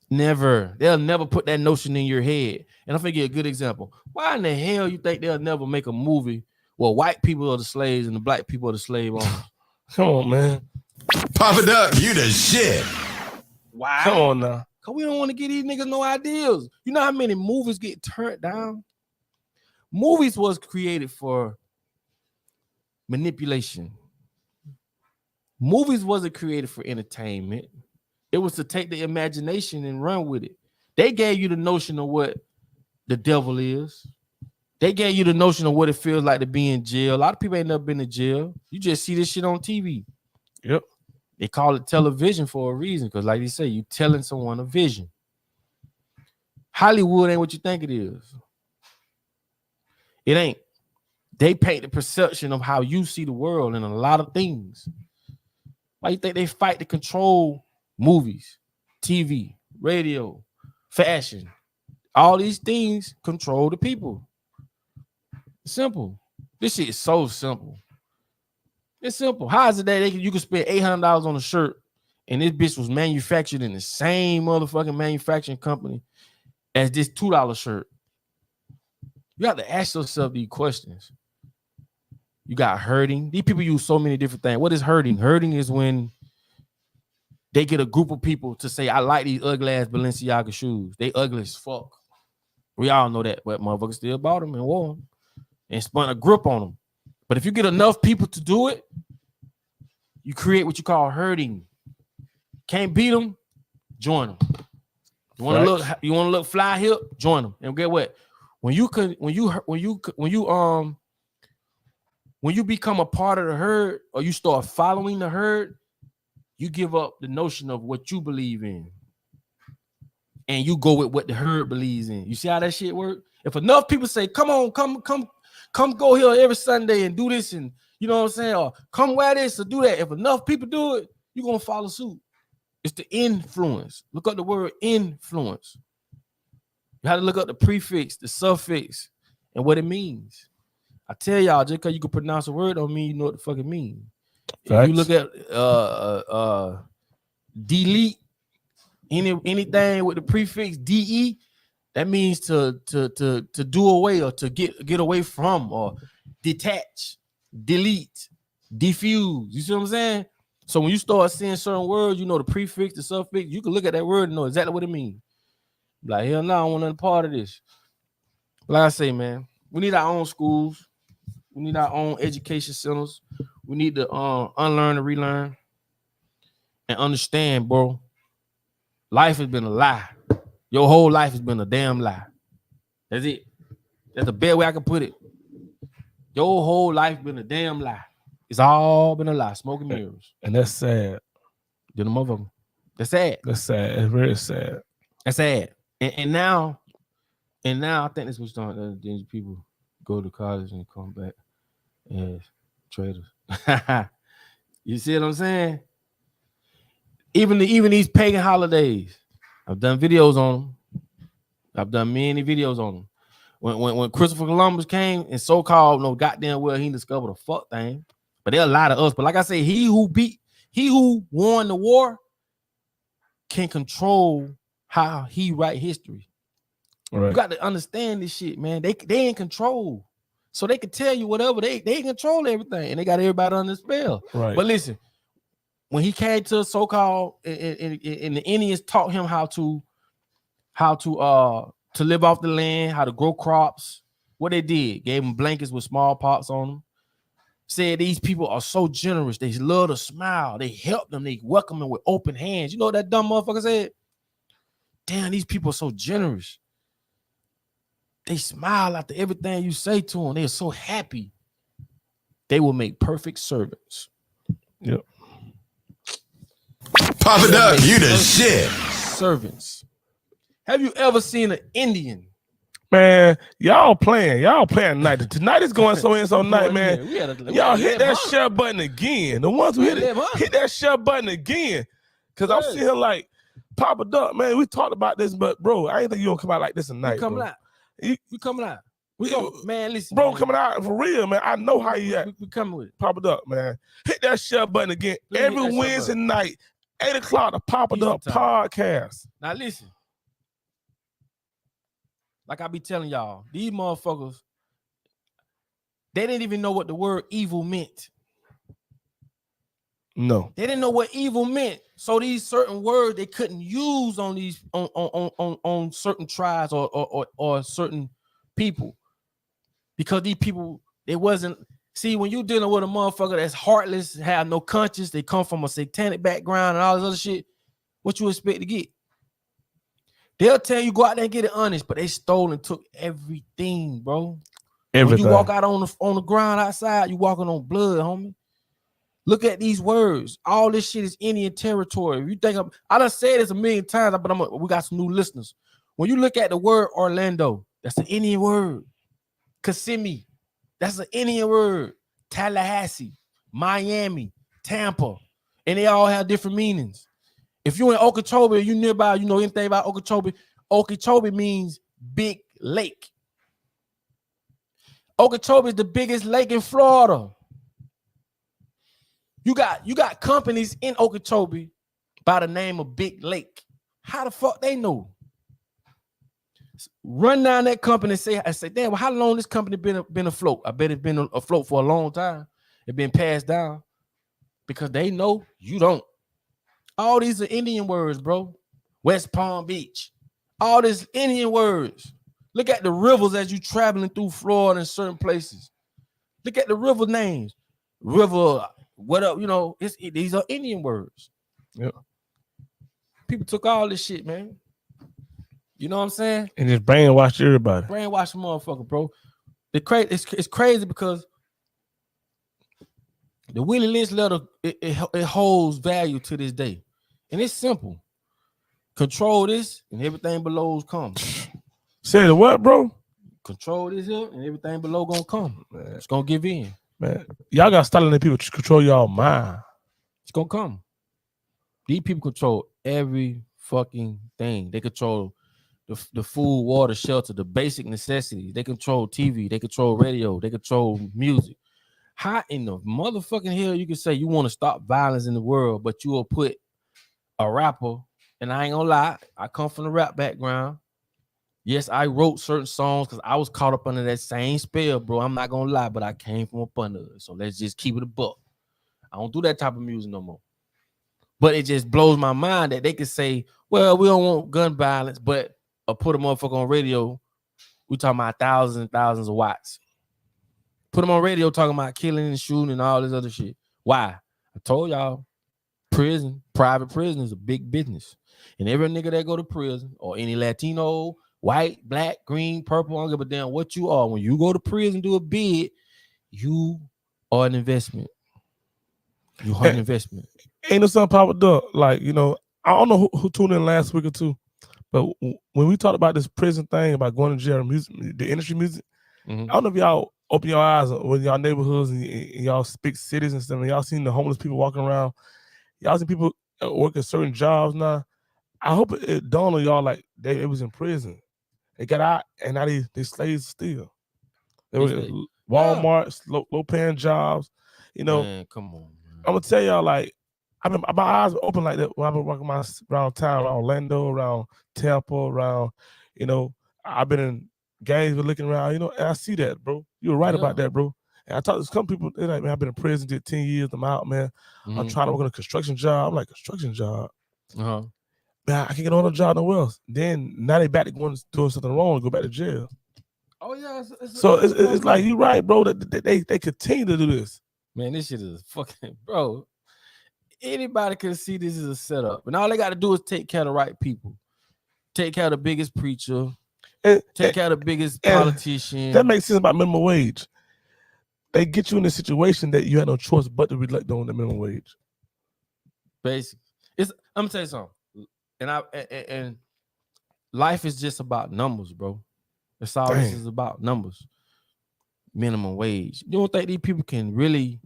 Never. They'll never put that notion in your head. And I'm gonna give you a good example. Why in the hell you think they'll never make a movie where white people are the slaves and the black people are the slave owners? Come on, man. Papa Duck, you the shit. Why? Come on now. Because we don't want to give these niggas no ideas. You know how many movies get turned down? Movies was created for manipulation. Movies wasn't created for entertainment. It was to take the imagination and run with it. They gave you the notion of what the devil is. They gave you the notion of what it feels like to be in jail. A lot of people ain't never been to jail. You just see this shit on TV. Yep. They call it television for a reason, because like they say, you telling someone a vision. Hollywood ain't what you think it is. It ain't. They paint the perception of how you see the world in a lot of things. Why you think they fight to control movies, TV, radio, fashion? All these things control the people. Simple. This shit is so simple. It's simple. How is it that you can spend $800 on a shirt and this bitch was manufactured in the same motherfucking manufacturing company as this $2 shirt? You have to ask yourself these questions. You got hurting. These people use so many different things. What is hurting? Hurting is when they get a group of people to say, I like these ugly ass Balenciaga shoes. They ugly as fuck. We all know that, but motherfuckers still bought them and wore them and spun a grip on them. But if you get enough people to do it, You create what you call herding. Can't beat them, join them. You want to look fly hip, join them. And get what? When you become a part of the herd, or you start following the herd, you give up the notion of what you believe in, and you go with what the herd believes in. You see how that shit work? If enough people say, "Come on, come go here every Sunday and do this," and you know what I'm saying, or come wear this or do that. If enough people do it, you're gonna follow suit. It's the influence. Look up the word influence. You have to look up the prefix, the suffix, and what it means. I tell y'all, just because you can pronounce a word don't mean you know what the fuck it means. If you look at delete anything with the prefix de, that means to do away, or to get away from, or detach, delete, diffuse. You see what I'm saying? So when you start seeing certain words, you know the prefix, the suffix, you can look at that word and know exactly what it means. Like, hell no, I don't want any part of this. Like I say, man, we need our own schools. We need our own education centers. We need to unlearn and relearn and understand, bro. Life has been a lie. Your whole life has been a damn lie. That's it. That's the best way I can put it. Your whole life been a damn lie. It's all been a lie. Smoke and mirrors. And that's sad. You're the motherfucker. That's sad. That's sad. It's very sad. That's sad. And now I think that's what's starting. These people go to college and come back as traders. You see what I'm saying? Even these pagan holidays, I've done videos on them. I've done many videos on them. When Christopher Columbus came and so-called no goddamn well he discovered a fuck thing, but they'll lie to us. But like I say, he who won the war can control how he write history. Right. You got to understand this shit, man. They in control, so they can tell you whatever. They control everything, and they got everybody under spell. Right. But listen, when he came to so-called and the Indians taught him how to live off the land, how to grow crops. What they did, gave him blankets with smallpox on them. Said these people are so generous. They love to smile. They help them. They welcome them with open hands. You know what that dumb motherfucker said? Damn, these people are so generous. They smile after everything you say to them. They're so happy. They will make perfect servants. Yep. Papa Doug, you the shit. Servants. Have you ever seen an Indian? Man, y'all playing tonight. Tonight is going so night, man. Y'all hit that share button again. The ones who hit that share button again. Because I'm sitting here like, Papa Doug, man, we talked about this, but bro, I ain't think you gonna come out like this tonight. You coming out. You coming out. We go, man, listen. Bro, man. Coming out for real, man. I know how you at. We coming with it. Papa Doug, man. Hit that share button again. Every Wednesday night, 8 o'clock, the Papa Doug podcast. Now listen. Like I be telling y'all, these motherfuckers, they didn't even know what the word evil meant. No. They didn't know what evil meant. So these certain words they couldn't use on these on certain tribes or certain people. Because these people, they wasn't, see, when you dealing with a motherfucker that's heartless, have no conscience, they come from a satanic background and all this other shit, what you expect to get? They'll tell you go out there and get it honest, but they stole and took everything, bro. Everything. When you walk out on the ground outside, you walking on blood, homie. Look at these words. All this shit is Indian territory. If you think I done said this a million times, but we got some new listeners. When you look at the word Orlando, that's an Indian word. Kissimmee, that's an Indian word. Tallahassee, Miami, Tampa, and they all have different meanings. If you're in Okeechobee, you nearby, you know anything about Okeechobee. Okeechobee means big lake. Okeechobee is the biggest lake in Florida. You got companies in Okeechobee by the name of Big Lake. How the fuck they know? Run down that company and say, damn, well, how long this company been afloat? I bet it's been afloat for a long time. It's been passed down because they know you don't. All these are Indian words, bro. West Palm Beach. All these Indian words. Look at the rivers as you traveling through Florida in certain places. Look at the river names. River What up? You know, these are Indian words. Yeah. People took all this shit, man. You know what I'm saying? And just brainwash everybody. Brainwash the motherfucker, bro. It's crazy because the Willie Lynch letter it holds value to this day, and it's simple. Control this, and everything below comes. Say the what, bro? Control this here, and everything below gonna come. Man. It's gonna give in. Man, y'all got to start letting people control y'all mind. It's gonna come. These people control every fucking thing. They control the food, water, shelter, the basic necessities. They control TV. They control radio. They control music. How in the motherfucking hell you can say you want to stop violence in the world, but you will put a rapper, and I ain't gonna lie, I come from the rap background. Yes, I wrote certain songs because I was caught up under that same spell, bro. I'm not gonna lie, but I came from up under it. So let's just keep it a buck. I don't do that type of music no more. But it just blows my mind that they could say, well, we don't want gun violence, but put a motherfucker on radio. We talking about thousands and thousands of watts. Put them on radio talking about killing and shooting and all this other shit. Why? I told y'all, private prison is a big business. And every nigga that go to prison, or any Latino, white, black, green, purple, I don't give a damn what you are. When you go to prison, do a bid, you are an investment. You are an investment. Ain't no something popped up. Like, you know, I don't know who tuned in last week or two, but when we talked about this prison thing, about going to jail, music, the industry music, I don't know if y'all open your eyes with y'all neighborhoods and y'all big cities and stuff, and y'all seen the homeless people walking around. Y'all seen people working certain jobs now. I hope it dawned on y'all like they was in prison. They got out, and now they slaves still. They were at Walmart, low paying jobs. You know, man, come on, man. I'm gonna tell y'all, like, my eyes were open like that when I've been walking around town, around Orlando, around Tampa, around, you know, I've been in Gainesville looking around, you know, and I see that, bro. You were right about that, bro. And I talked to some people, they're like, man, I've been in prison, did 10 years, I'm out, man. I'm trying to work on a construction job. I'm like, construction job? Man, I can't get on a job nowhere else. Then now they back to doing something wrong and go back to jail. Oh yeah. It's like, you right, bro. That they continue to do this. Man, this shit is fucking, bro. Anybody can see this is a setup, and all they got to do is take care of the right people, take care of the biggest preacher, take care of the biggest politician. That makes sense about minimum wage. They get you in a situation that you had no choice but to reflect on the minimum wage. Basically, I'm gonna tell you something. And life is just about numbers, bro. That's all this is about, numbers. Minimum wage. You don't think these people can really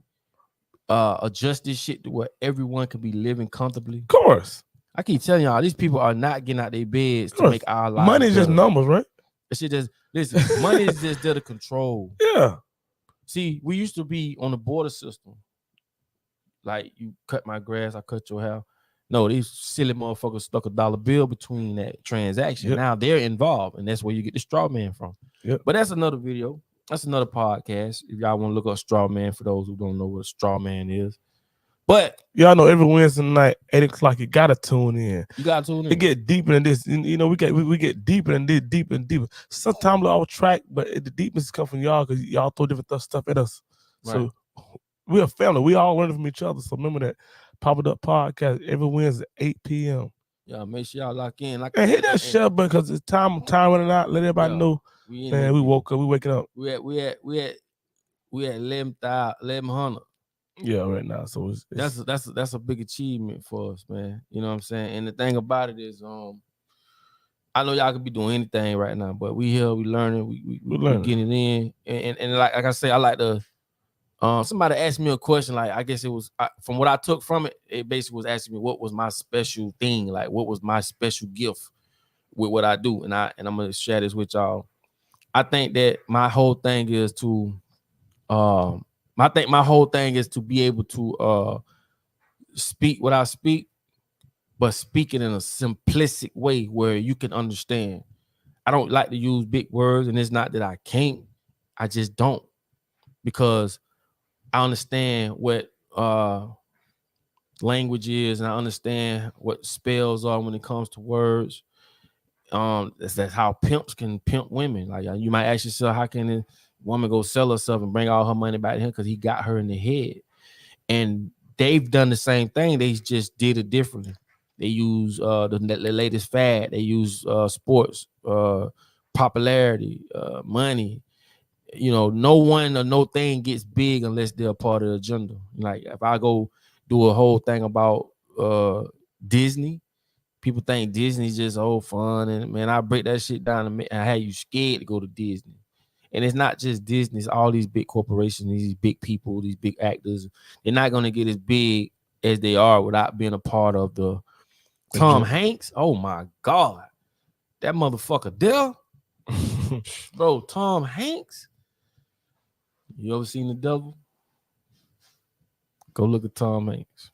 adjust this shit to where everyone can be living comfortably? Of course. I keep telling y'all, these people are not getting out their beds to make our lives money is better. just numbers, right? That shit just, listen, money is just there to control. Yeah. See, we used to be on the border system. Like, you cut my grass, I cut your hair. No, these silly motherfuckers stuck a dollar bill between that transaction. Now they're involved, and that's where you get the straw man from. But that's another video. That's another podcast. If y'all want to look up straw man, for those who don't know what a straw man is. But y'all know every Wednesday night, 8 o'clock, you gotta tune in. You gotta tune in. It get deeper than this. You know, we get deeper and deeper and deeper. Sometimes we're off track, but the deepness come from y'all because y'all throw different stuff at us. Right. So we're a family. We all learn from each other. So remember that Pop It Up podcast every Wednesday, 8 p.m. Yeah, make sure y'all lock in. And hit that share button because it's time running out. Let everybody know. Man, we woke up. We waking up. We at 1100. Yeah, right now. So that's a big achievement for us, man. You know what I'm saying? And the thing about it is, I know y'all could be doing anything right now, but we here, we learning, we getting it in. And like I say, I like to. Somebody asked me a question, like, I guess it was from what I took from it. It basically was asking me what was my special thing, like what was my special gift with what I do, and I'm gonna share this with y'all. I think that my whole thing is to, my whole thing is to be able to speak what I speak, but speak it in a simplistic way where you can understand. I don't like to use big words, and it's not that I can't. I just don't, because I understand what language is, and I understand what spells are when it comes to words. That's how pimps can pimp women. Like, you might ask yourself, how can a woman go sell herself and bring all her money back to him because he got her in the head? and they've done the same thing. They just did it differently. They use the latest fad. They use sports, popularity, money. No one or no thing gets big unless they're a part of the agenda. Like if I go do a whole thing about Disney, people think Disney's just fun, and man, I break that shit down and I had you scared to go to Disney. And it's not just Disney, it's all these big corporations, these big people, these big actors. They're not gonna get as big as they are without being a part of the Tom Hanks. Oh my God. That motherfucker there. Bro, Tom Hanks. You ever seen The Devil? Go look at Tom Hanks.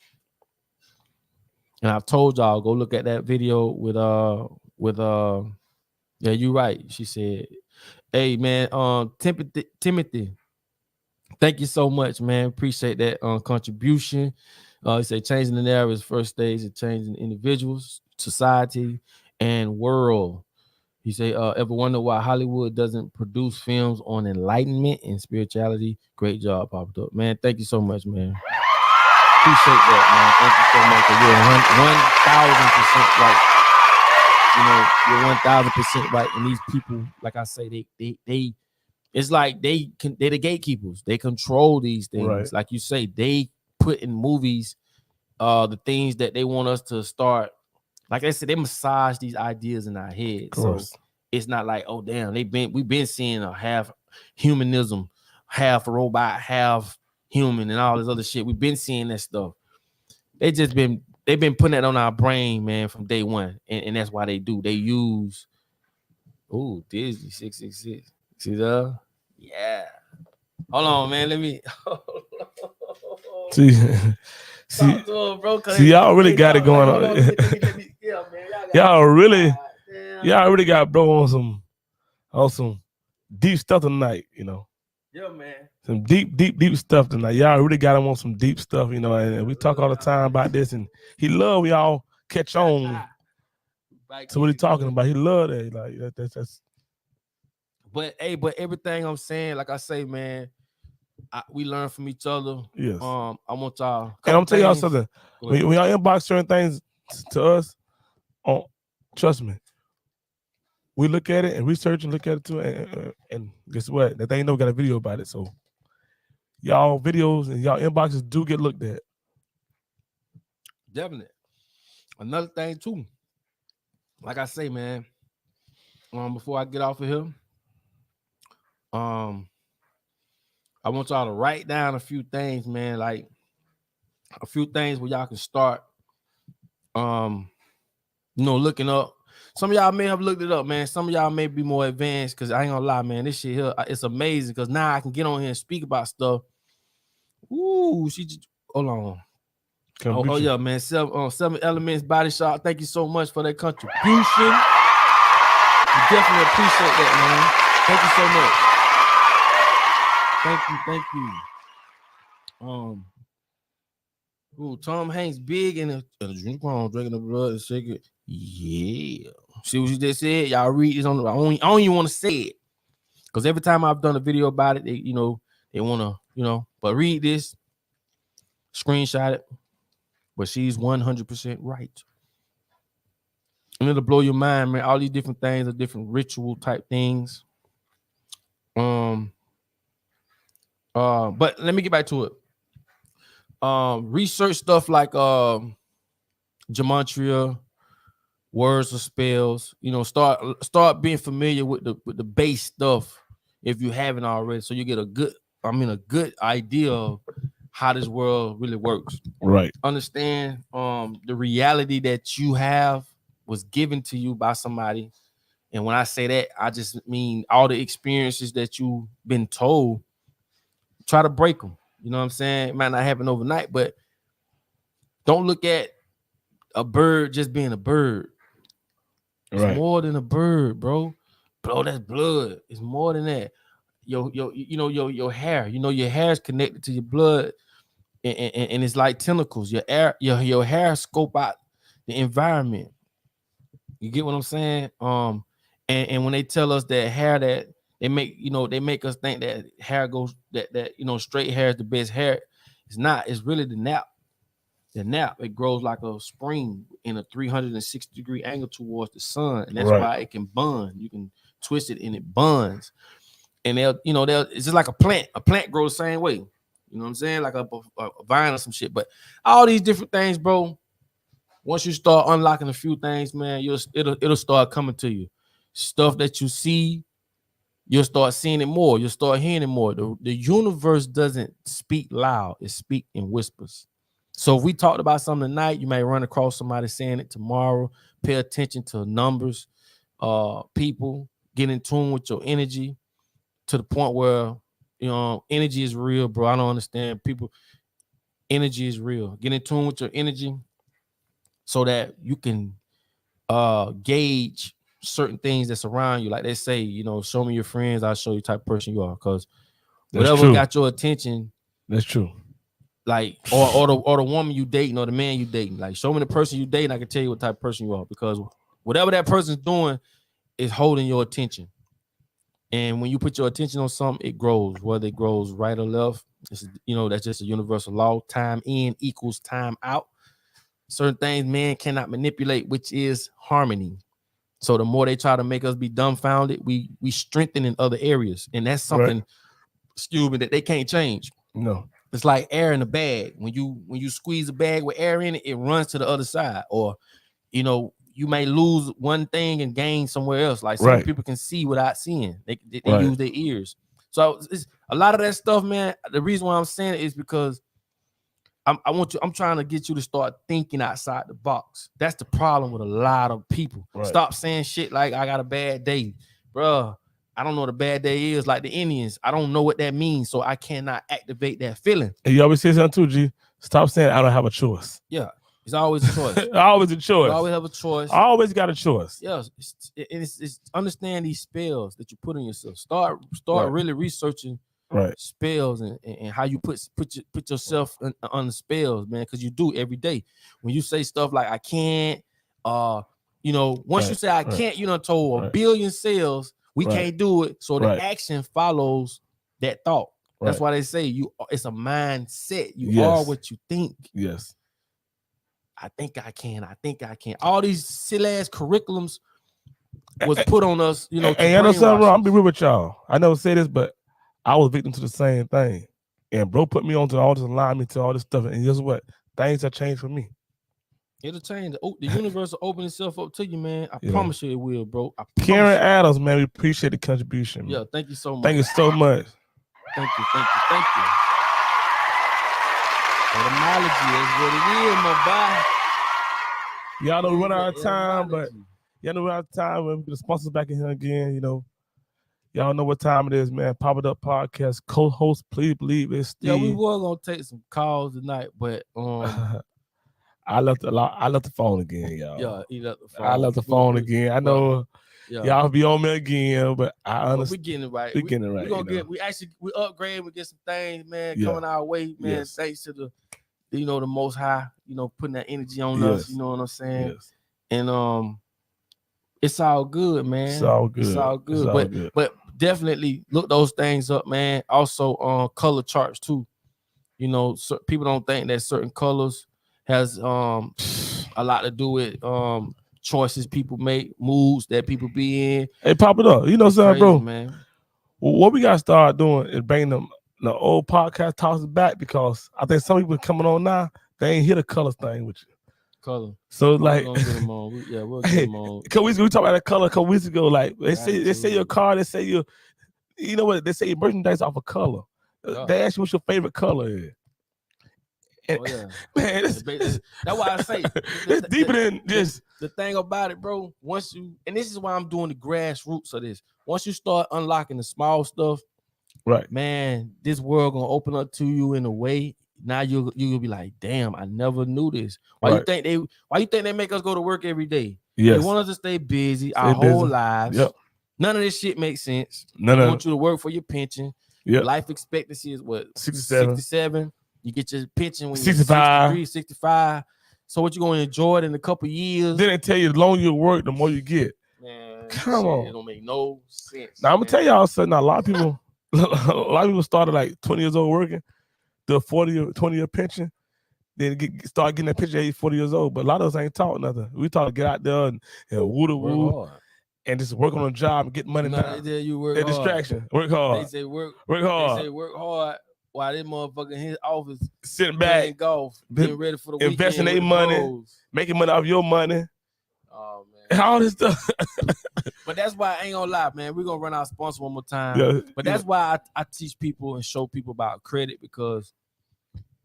And I've told y'all, go look at that video with yeah, you right. She said, hey man, Timothy, thank you so much, man. Appreciate that contribution. He said changing the narrative is first stage of changing individuals, society, and world. He said, ever wonder why Hollywood doesn't produce films on enlightenment and spirituality? Great job, Papa Doc. Man, thank you so much, man. Appreciate that, man. Thank you so much. You're 1,000% right. You're 1,000% right. And these people, like I say, they it's like they're the gatekeepers. They control these things. Right. Like you say, they put in movies the things that they want us to start. Like I said, they massage these ideas in our head. So it's not like, oh damn, we've been seeing a half humanism, half robot, half human, and all this other shit. We've been seeing that stuff. They've been putting that on our brain, man, from day one. And that's why they do. They use Disney 666. See that? Yeah. Hold on, man. Let me see, y'all really got it going on. Y'all really got bro on some deep stuff tonight, Yeah, man. Some deep stuff tonight. Y'all really got him on some deep stuff, and we talk all the time about this, and he love y'all catch on to what he's talking about. He love that. Like that's But everything I'm saying, like I say, man, we learn from each other. Yes. I want y'all. And I'm telling y'all something. When y'all inbox certain things to us, trust me, we look at it and research and look at it too. And guess what? That they ain't never got a video about it. So y'all videos and y'all inboxes do get looked at. Definitely. Another thing too. Like I say, man. Before I get off of here, I want y'all to write down a few things, man. Like a few things where y'all can start, looking up. Some of y'all may have looked it up, man. Some of y'all may be more advanced, because I ain't gonna lie, man. This shit here, it's amazing, because now I can get on here and speak about stuff. Ooh, hold on. Oh yeah, man. 7 Elements Body Shop. Thank you so much for that contribution. We definitely appreciate that, man. Thank you so much. Thank you. Tom Hanks big in a drink wrong, drinking the blood and shaking. Yeah. See what you just said? Y'all read this on the I don't even want to say it. Because every time I've done a video about it, they want to, but read this, screenshot it. But she's 100% right. And it'll blow your mind, man. All these different things are different ritual type things. But let me get back to it. Research stuff like gematria, words or spells. Start being familiar with the base stuff if you haven't already, so you get a good idea of how this world really works. Right. Understand the reality that you have was given to you by somebody. And when I say that, I just mean all the experiences that you've been told. Try to break them. You know what I'm saying? It might not happen overnight, but don't look at a bird just being a bird. It's more than a bird, bro. Bro, that's blood. It's more than that. Your hair. Your hair is connected to your blood, and it's like tentacles. Your hair scope out the environment. You get what I'm saying? And when they tell us that hair that they make us think that hair goes that straight hair is the best hair. It's not. It's really the nap. The nap, it grows like a spring in a 360-degree angle towards the sun, and that's why it can bun. You can twist it and it buns. And it's just like a plant. A plant grows the same way. You know what I'm saying? Like a vine or some shit. But all these different things, bro. Once you start unlocking a few things, man, it'll start coming to you. Stuff that you see, you'll start seeing it more. You'll start hearing it more. The universe doesn't speak loud. It speaks in whispers. So if we talked about something tonight, you may run across somebody saying it tomorrow. Pay attention to numbers, people, get in tune with your energy to the point where, energy is real, bro. I don't understand people. Energy is real. Get in tune with your energy so that you can gauge certain things that's around you. Like they say, show me your friends, I'll show you the type of person you are. Because whatever got your attention, that's true. Like, or the woman you dating or the man you dating. Like, show me the person you dating, I can tell you what type of person you are. Because whatever that person's doing is holding your attention. And when you put your attention on something, it grows. Whether it grows right or left, that's just a universal law. Time in equals time out. Certain things man cannot manipulate, which is harmony. So the more they try to make us be dumbfounded, we strengthen in other areas. And that's something, that they can't change. No. It's like air in a bag. When you squeeze a bag with air in it, it runs to the other side. Or, you may lose one thing and gain somewhere else. Like some people can see without seeing. They use their ears. So it's a lot of that stuff, man. The reason why I'm saying it is because I'm trying to get you to start thinking outside the box. That's the problem with a lot of people. Stop saying shit like I got a bad day, bro. I don't know what a bad day is. Like the Indians, I don't know what that means, so I cannot activate that feeling. And you always say something too, G. Stop saying I don't have a choice. Yeah, it's always a choice. Always a choice. You always have a choice. I always got a choice. Yeah, it's understand these spells that you put on yourself. Start really researching spells and how you put yourself on the spells, man. Because you do every day. When you say stuff like I can't, once you say I can't, you done told a billion cells. We can't do it. So the action follows that thought. That's why they say it's a mindset. You are what you think. Yes. I think I can. I think I can. All these silly ass curriculums was put on us, And I know something wrong. I'm be real with y'all. I never say this, but I was victim to the same thing. And bro put me onto all this, aligned me to all this stuff. And guess what? Things have changed for me. It'll change. The universe will open itself up to you, man. I promise you it will, bro. Karen Adams, man, we appreciate the contribution. Man. Yeah, thank you so much. Thank you so much. Thank you. Etymology is what it is, my boy. Y'all know we run out of time, but y'all know we run out of time when the sponsors back in here again, Y'all know what time it is, man. Pop It Up Podcast, co-host, please believe it's Steve. Yeah, we were gonna take some calls tonight, but I left the phone again, y'all. Yeah, he left the phone. I left the phone again. I know y'all be on me again, but I understand. We getting it right. We getting it right. We gonna we upgrade. We get some things, man, coming our way, man. Yes. Thanks to the Most High, putting that energy on us. You know what I'm saying? Yes. And it's all good, man. It's all good. It's all good. But definitely look those things up, man. Also, color charts too. People don't think that certain colors has a lot to do with choices people make, moods that people be in. Hey, Pop It Up. You know something, bro? Man. Well, what we gotta start doing is bringing them the old podcast toss back, because I think some people coming on now, they ain't hit a color thing with you. Color. So like, we'll get them on. We'll get them on. We talked about that color a couple weeks ago. Like they say your car, they say you know what, they say your merchandise off a color. Yeah. They ask you what your favorite color is. And, oh yeah, man, that's why I say it's deeper than this. The thing about it, bro, and this is why I'm doing the grassroots of this. Once you start unlocking the small stuff, right, man, this world gonna open up to you in a way. Now you'll be like, damn, I never knew this. Why you think they make us go to work every day? Yes. They want us to stay busy our whole lives. Yep. None of this shit makes sense. They want you to work for your pension. Yep. Life expectancy is what? 67. You get your pension when 65. you're 65. So what you gonna enjoy it in a couple years? Then they tell you the longer you work, the more you get. Man, come on. It don't make no sense. Now I'm gonna tell y'all something. Now, a lot of people started like 20 years old working. the 40 or 20-year pension, then start getting that pension at age 40 years old. But a lot of us ain't taught nothing. We taught to get out there and woo and just work on a job and get money now. They tell you work a hard. Distraction. Work hard. They say work hard. They say work hard while this motherfucker in his office sitting back, playing golf, getting ready for the weekend. Investing their money, making money off your money. Oh man. All this stuff. But that's why I ain't gonna lie, man. We're gonna run our sponsor one more time. But that's why I teach people and show people about credit, because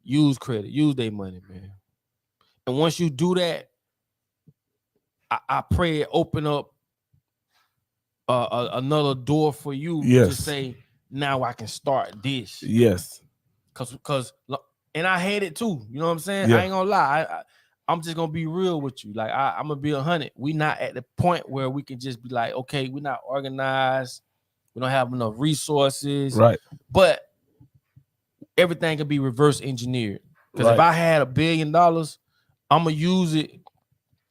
use credit, use their money, man. And once you do that, I pray it open up another door for you to say, now I can start this. Yes. Cause and I hate it too. You know what I'm saying? I ain't gonna lie. I'm just gonna be real with you. Like I'm gonna be 100. We not at the point where we can just be like, okay, we're not organized. We don't have enough resources. Right. But everything can be reverse engineered. Because if I had $1 billion, I'm gonna use it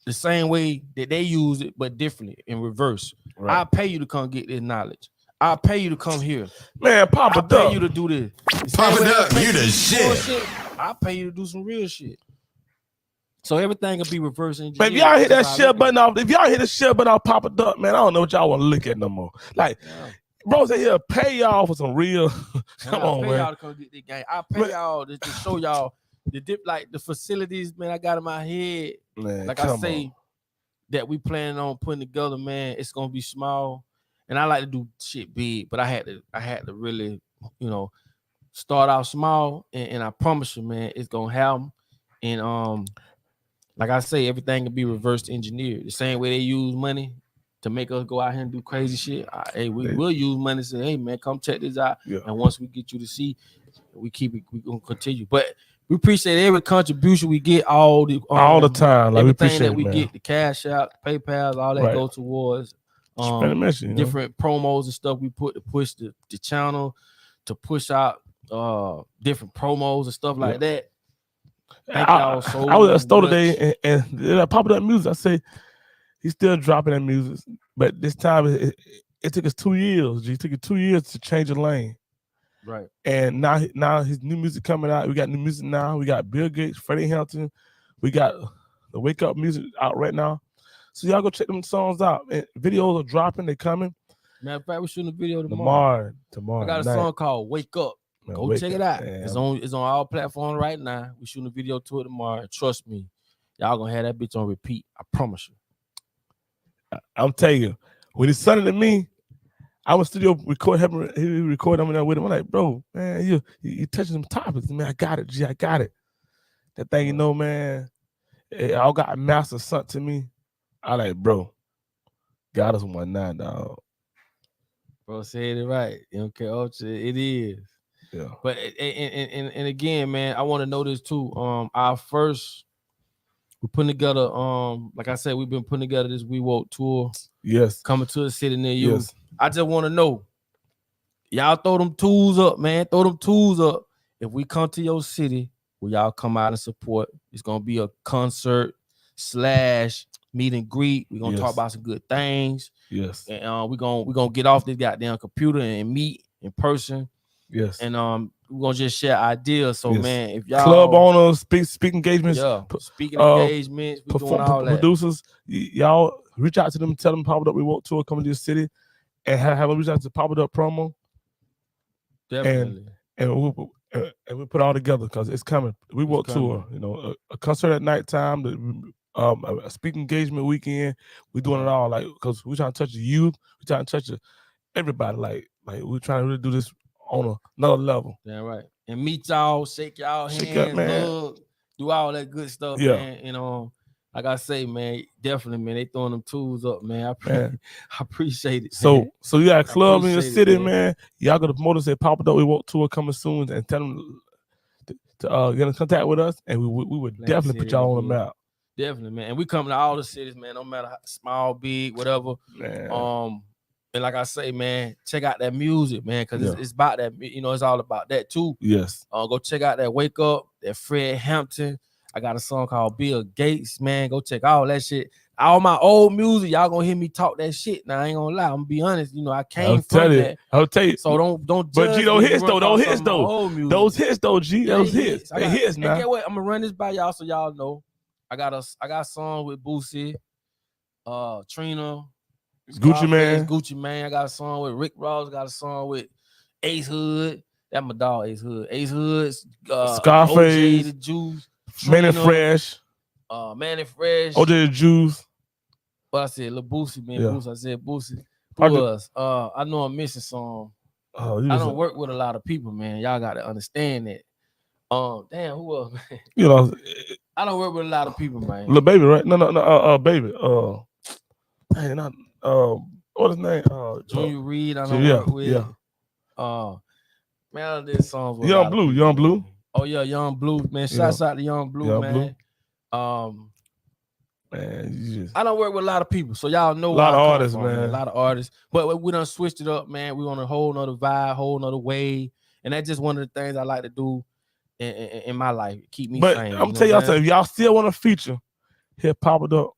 the same way that they use it, but differently in reverse. Right. I'll pay you to come get this knowledge. I'll pay you to come here. Man, Papa Duck. I'll pay you to do this. Papa Duck, you the shit. I'll pay you to do some real shit. So everything will be reverse engineered. Man, if y'all hit that share button off, Papa Duck, man, I don't know what y'all want to look at no more. Like, bro said here, pay y'all for some real. Come on, man. I'll pay y'all to come get this game. I'll pay y'all to show y'all the facilities, man, I got in my head. Man, like I say, that we planning on putting together, man. It's gonna be small, and I like to do shit big, but I had to really, start out small, and I promise you, man, it's gonna happen. And like I say, everything can be reverse engineered. The same way they use money to make us go out here and do crazy shit. We'll use money to say, hey man, come check this out. Yeah. And once we get you to see, we gonna continue. But we appreciate every contribution we get all the time. Like, everything that we get, the cash out, the PayPal, all that go towards different promos and stuff we put to push the channel, to push out different promos and stuff like that. Thank y'all so I was at a store much. today and I popped up music. I say he's still dropping that music, but this time it took us 2 years. It took it 2 years to change the lane. Right. And now his new music coming out. We got new music now. We got Bill Gates, Freddie Hampton. We got the Wake Up music out right now. So y'all go check them songs out. And videos are dropping. They coming. Matter of fact, we're shooting a video tomorrow. Tomorrow. I got a song called Wake Up. Man, go check it out. Man. It's on all platforms right now. We're shooting a video to it tomorrow. And trust me, y'all gonna have that bitch on repeat. I promise you. I'm telling you, when it's sunny to me, I was studio record I'm in there with him. I'm like, bro, man, you touching some topics, man. I got it, G. I got it. That thing, man, it all got a master sent to me. I like, bro, got us 1-9, dog. Bro said it right. Okay, it is. Yeah. But and again, man, I want to know this too. We're putting together, like I said, we've been putting together this We Wont tour. Yes. Coming to a city near you. Yes. I just want to know, y'all throw them tools up, man. Throw them tools up. If we come to your city, will y'all come out and support? It's gonna be a concert / meet and greet. We're gonna talk about some good things. Yes. And we're gonna get off this goddamn computer and meet in person. Yes. And we're gonna just share ideas. So man, if y'all club owners, speak engagements, speaking engagements, we doing all that. Producers, y'all reach out to them, tell them Papa Duck We Wont tour coming to the city, and have them reach out to Papa Duck promo. Definitely. And we put it all together because it's coming. We Wont tour, a concert at nighttime, a speaking engagement weekend. We're doing it all, like, because we're trying to touch the youth, we're trying to touch everybody, like we're trying to really do this on another level. Yeah, right. And meet y'all, shake y'all hands, hug, do all that good stuff, man. Like I say, man, definitely, man, they throwing them tools up, man. I appreciate it. So you got a club in your city, man. Y'all got to promote us at Papa Duck We Wont tour coming soon, and tell them to get in contact with us, and we would definitely put y'all on the map. Definitely, man. And we coming to all the cities, man, no matter how small, big, whatever. Man. And like I say, man, check out that music, man, because it's about that, it's all about that too. Yes. Go check out that Wake Up, that Fred Hampton. I got a song called Bill Gates, man. Go check all that shit. all my old music, y'all gonna hear me talk that shit. Now I ain't gonna lie, I'm gonna be honest. You know, I came from that. I'll tell you. So don't. But G, those hits though. Those hits though. G, Yeah, those hits. They hits now. And get what? I'm gonna run this by y'all so y'all know. I got a song with Boosie, Trina, Gucci Man. Gucci Man. I got a song with Rick Ross. Got a song with Ace Hood. That my dog, Ace Hood. Ace Hood, Scarface, OJ the Juice, Manny Fresh, Manny Fresh, OJ the Juice. But I said Lil Boosie, man. Yeah. Boosie. I said Boosie. Who else? I know I'm missing some. I don't work with a lot of people, man. Y'all got to understand that. Damn, who else, man? You know, I don't work with a lot of people, man. Lil Baby, right? No, Baby. Dang, what his name? Junior Reed. I don't work with. Yeah. Man, this songs with Young Blue. Oh yeah, Young Blue, man. Shouts out to Young Blue, man. Man, I don't work with a lot of people, so y'all know a lot of artists, from, man. A lot of artists, but we done switched it up, man. We on a whole nother vibe, whole nother way, and that's just one of the things I like to do in my life. Keep me sane. I'm telling y'all something. If y'all still want to feature, hit Pop It Up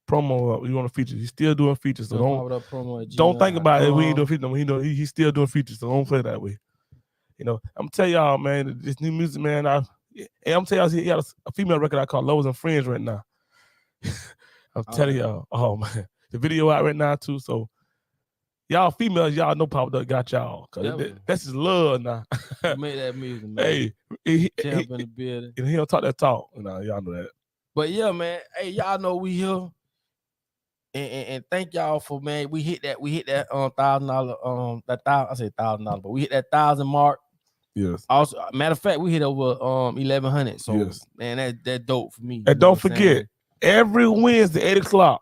promo up. You want to feature? He's still doing features, so don't think about it. We ain't doing features. He's still doing features, so don't play that way. You know, I'm telling y'all, man, this new music, man. I'm telling y'all, he got a female record I call Lovers and Friends right now. I'm telling y'all, oh man, the video out right now too. So y'all females, y'all know Pop It Up got y'all. That's his love now. Made that music, man. Hey, he in the building. He don't talk that talk. You know, y'all know that. But yeah, man. Hey, y'all know we here. And thank y'all for, man. We hit that $1,000 I said $1,000, but we hit that 1,000 mark. Yes. Also, matter of fact, we hit over 1,100. So yes. Man, that's dope for me. And don't forget, every Wednesday, 8 o'clock.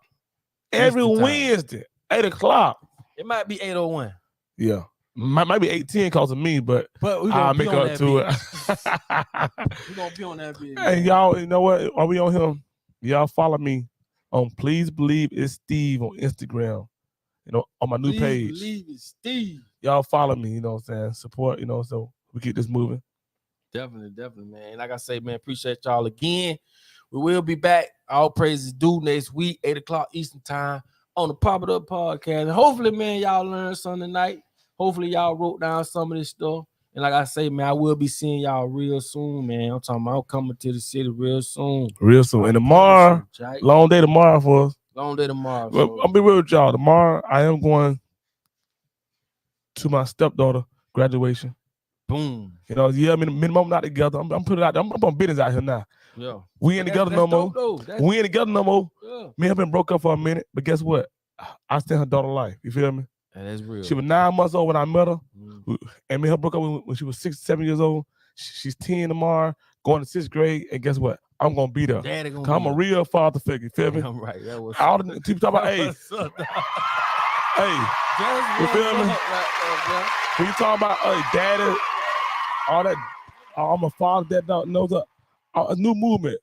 Every Wednesday, 8 o'clock. It might be 8:01. Yeah. Might be 8:10 because of me, but I'll make up to it. We're gonna be on that video. Hey, y'all, you know what? Are we on him? Y'all follow me on Please Believe It's Steve on Instagram. You know, on my new page. Please Believe It's Steve. Y'all follow me, you know what I'm saying? Support, you know, so we keep this moving. Definitely, man. Like I say, man, appreciate y'all again. We will be back. All praises due next week, 8 o'clock Eastern time on the Pop It Up podcast. And hopefully, man, y'all learned something tonight. Hopefully, y'all wrote down some of this stuff. And like I say, man, I will be seeing y'all real soon, man. I'm talking about coming to the city real soon. And tomorrow, long day tomorrow for us. Long day tomorrow. Well, I'll be real with y'all. Tomorrow, I am going to my stepdaughter graduation. Boom. You know, yeah, minimum not together. I'm putting it out there. I'm putting business out here now. Yeah. We ain't together no more. We ain't together no more. Yeah. Me and her been broke up for a minute, but guess what? I still her daughter life. You feel me? And that's real. She was 9 months old when I met her. And me and her broke up when she was 6, 7 years old. She's 10 tomorrow, going to 6th grade. And guess what? I'm gonna beat her. I'm a real father figure. You feel me? I'm right. That was all the people talk about, hey, you feel me? When you talk about daddy, all that, I'm a father that don't know a new movement.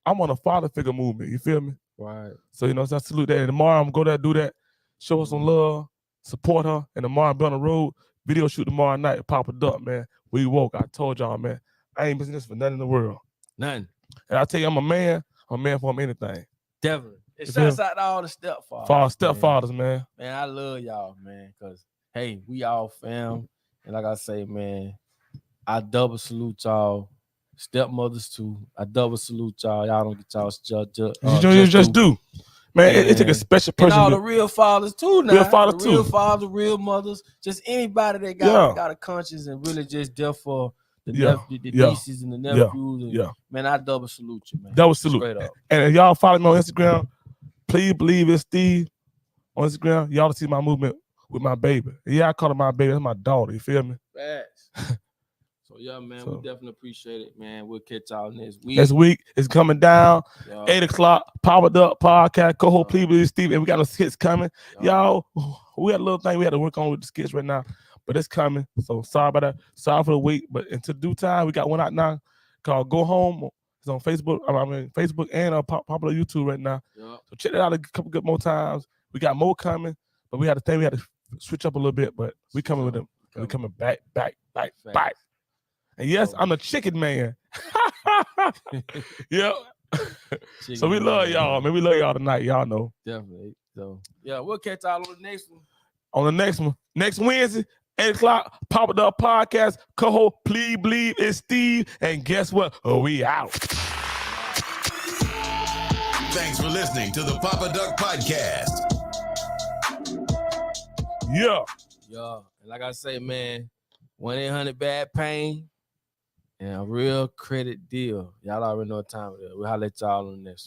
I'm on a father figure movement. You feel me? Right. So you know, so I salute that. And tomorrow I'm gonna go there, do that, show her some love, support her. And tomorrow I'll be on the road, video shoot tomorrow night, Pop It Up, man. We woke. I told y'all, man, I ain't missing this for nothing in the world. Nothing. And I tell you, I'm a man for anything. Definitely. It shouts out to all the stepfathers. Stepfathers, man. Man, I love y'all, man. Cause hey, we all fam. And like I say, man, I double salute y'all. Stepmothers too. I double salute y'all. Y'all don't get y'all just do. Man, it take a special person. And all the real fathers too now. Real fathers too. Real fathers, real mothers. Just anybody that got a conscience and really just there for the nieces and the nephews. And, man, I double salute you, man. Double salute. Straight up. And if y'all follow me on Instagram, Please Believe It's Steve on Instagram. Y'all see my movement with my baby. Yeah, I call her my baby. That's my daughter. You feel me? Facts. So yeah, man, we definitely appreciate it, man. We'll catch y'all next week. Next week is coming down. 8 o'clock, Pop It Up podcast. Co-host Please Believe Steve, and we got no skits coming. Y'all, we got a little thing we had to work on with the skits right now, but it's coming. So sorry about that. Sorry for the wait, but until due time, we got one out now called Go Home. It's on Facebook. Facebook and popular YouTube right now. So check it out a couple good more times. We got more coming, but we had to switch up a little bit, but we coming with them. We coming back. And yes, I'm a chicken man. Yeah, So we love y'all, man. We love y'all tonight. Y'all know. Definitely. So yeah, we'll catch y'all on the next one. On the next one, next Wednesday, 8 o'clock, Papa Duck Podcast. Co-host, Please Believe it's Steve. And guess what? We out. Thanks for listening to the Papa Duck Podcast. Yeah. Yeah. And like I say, man, 1-800-BAD-PAIN and a real credit deal. Y'all already know what time it is. We'll holler at y'all on the next one.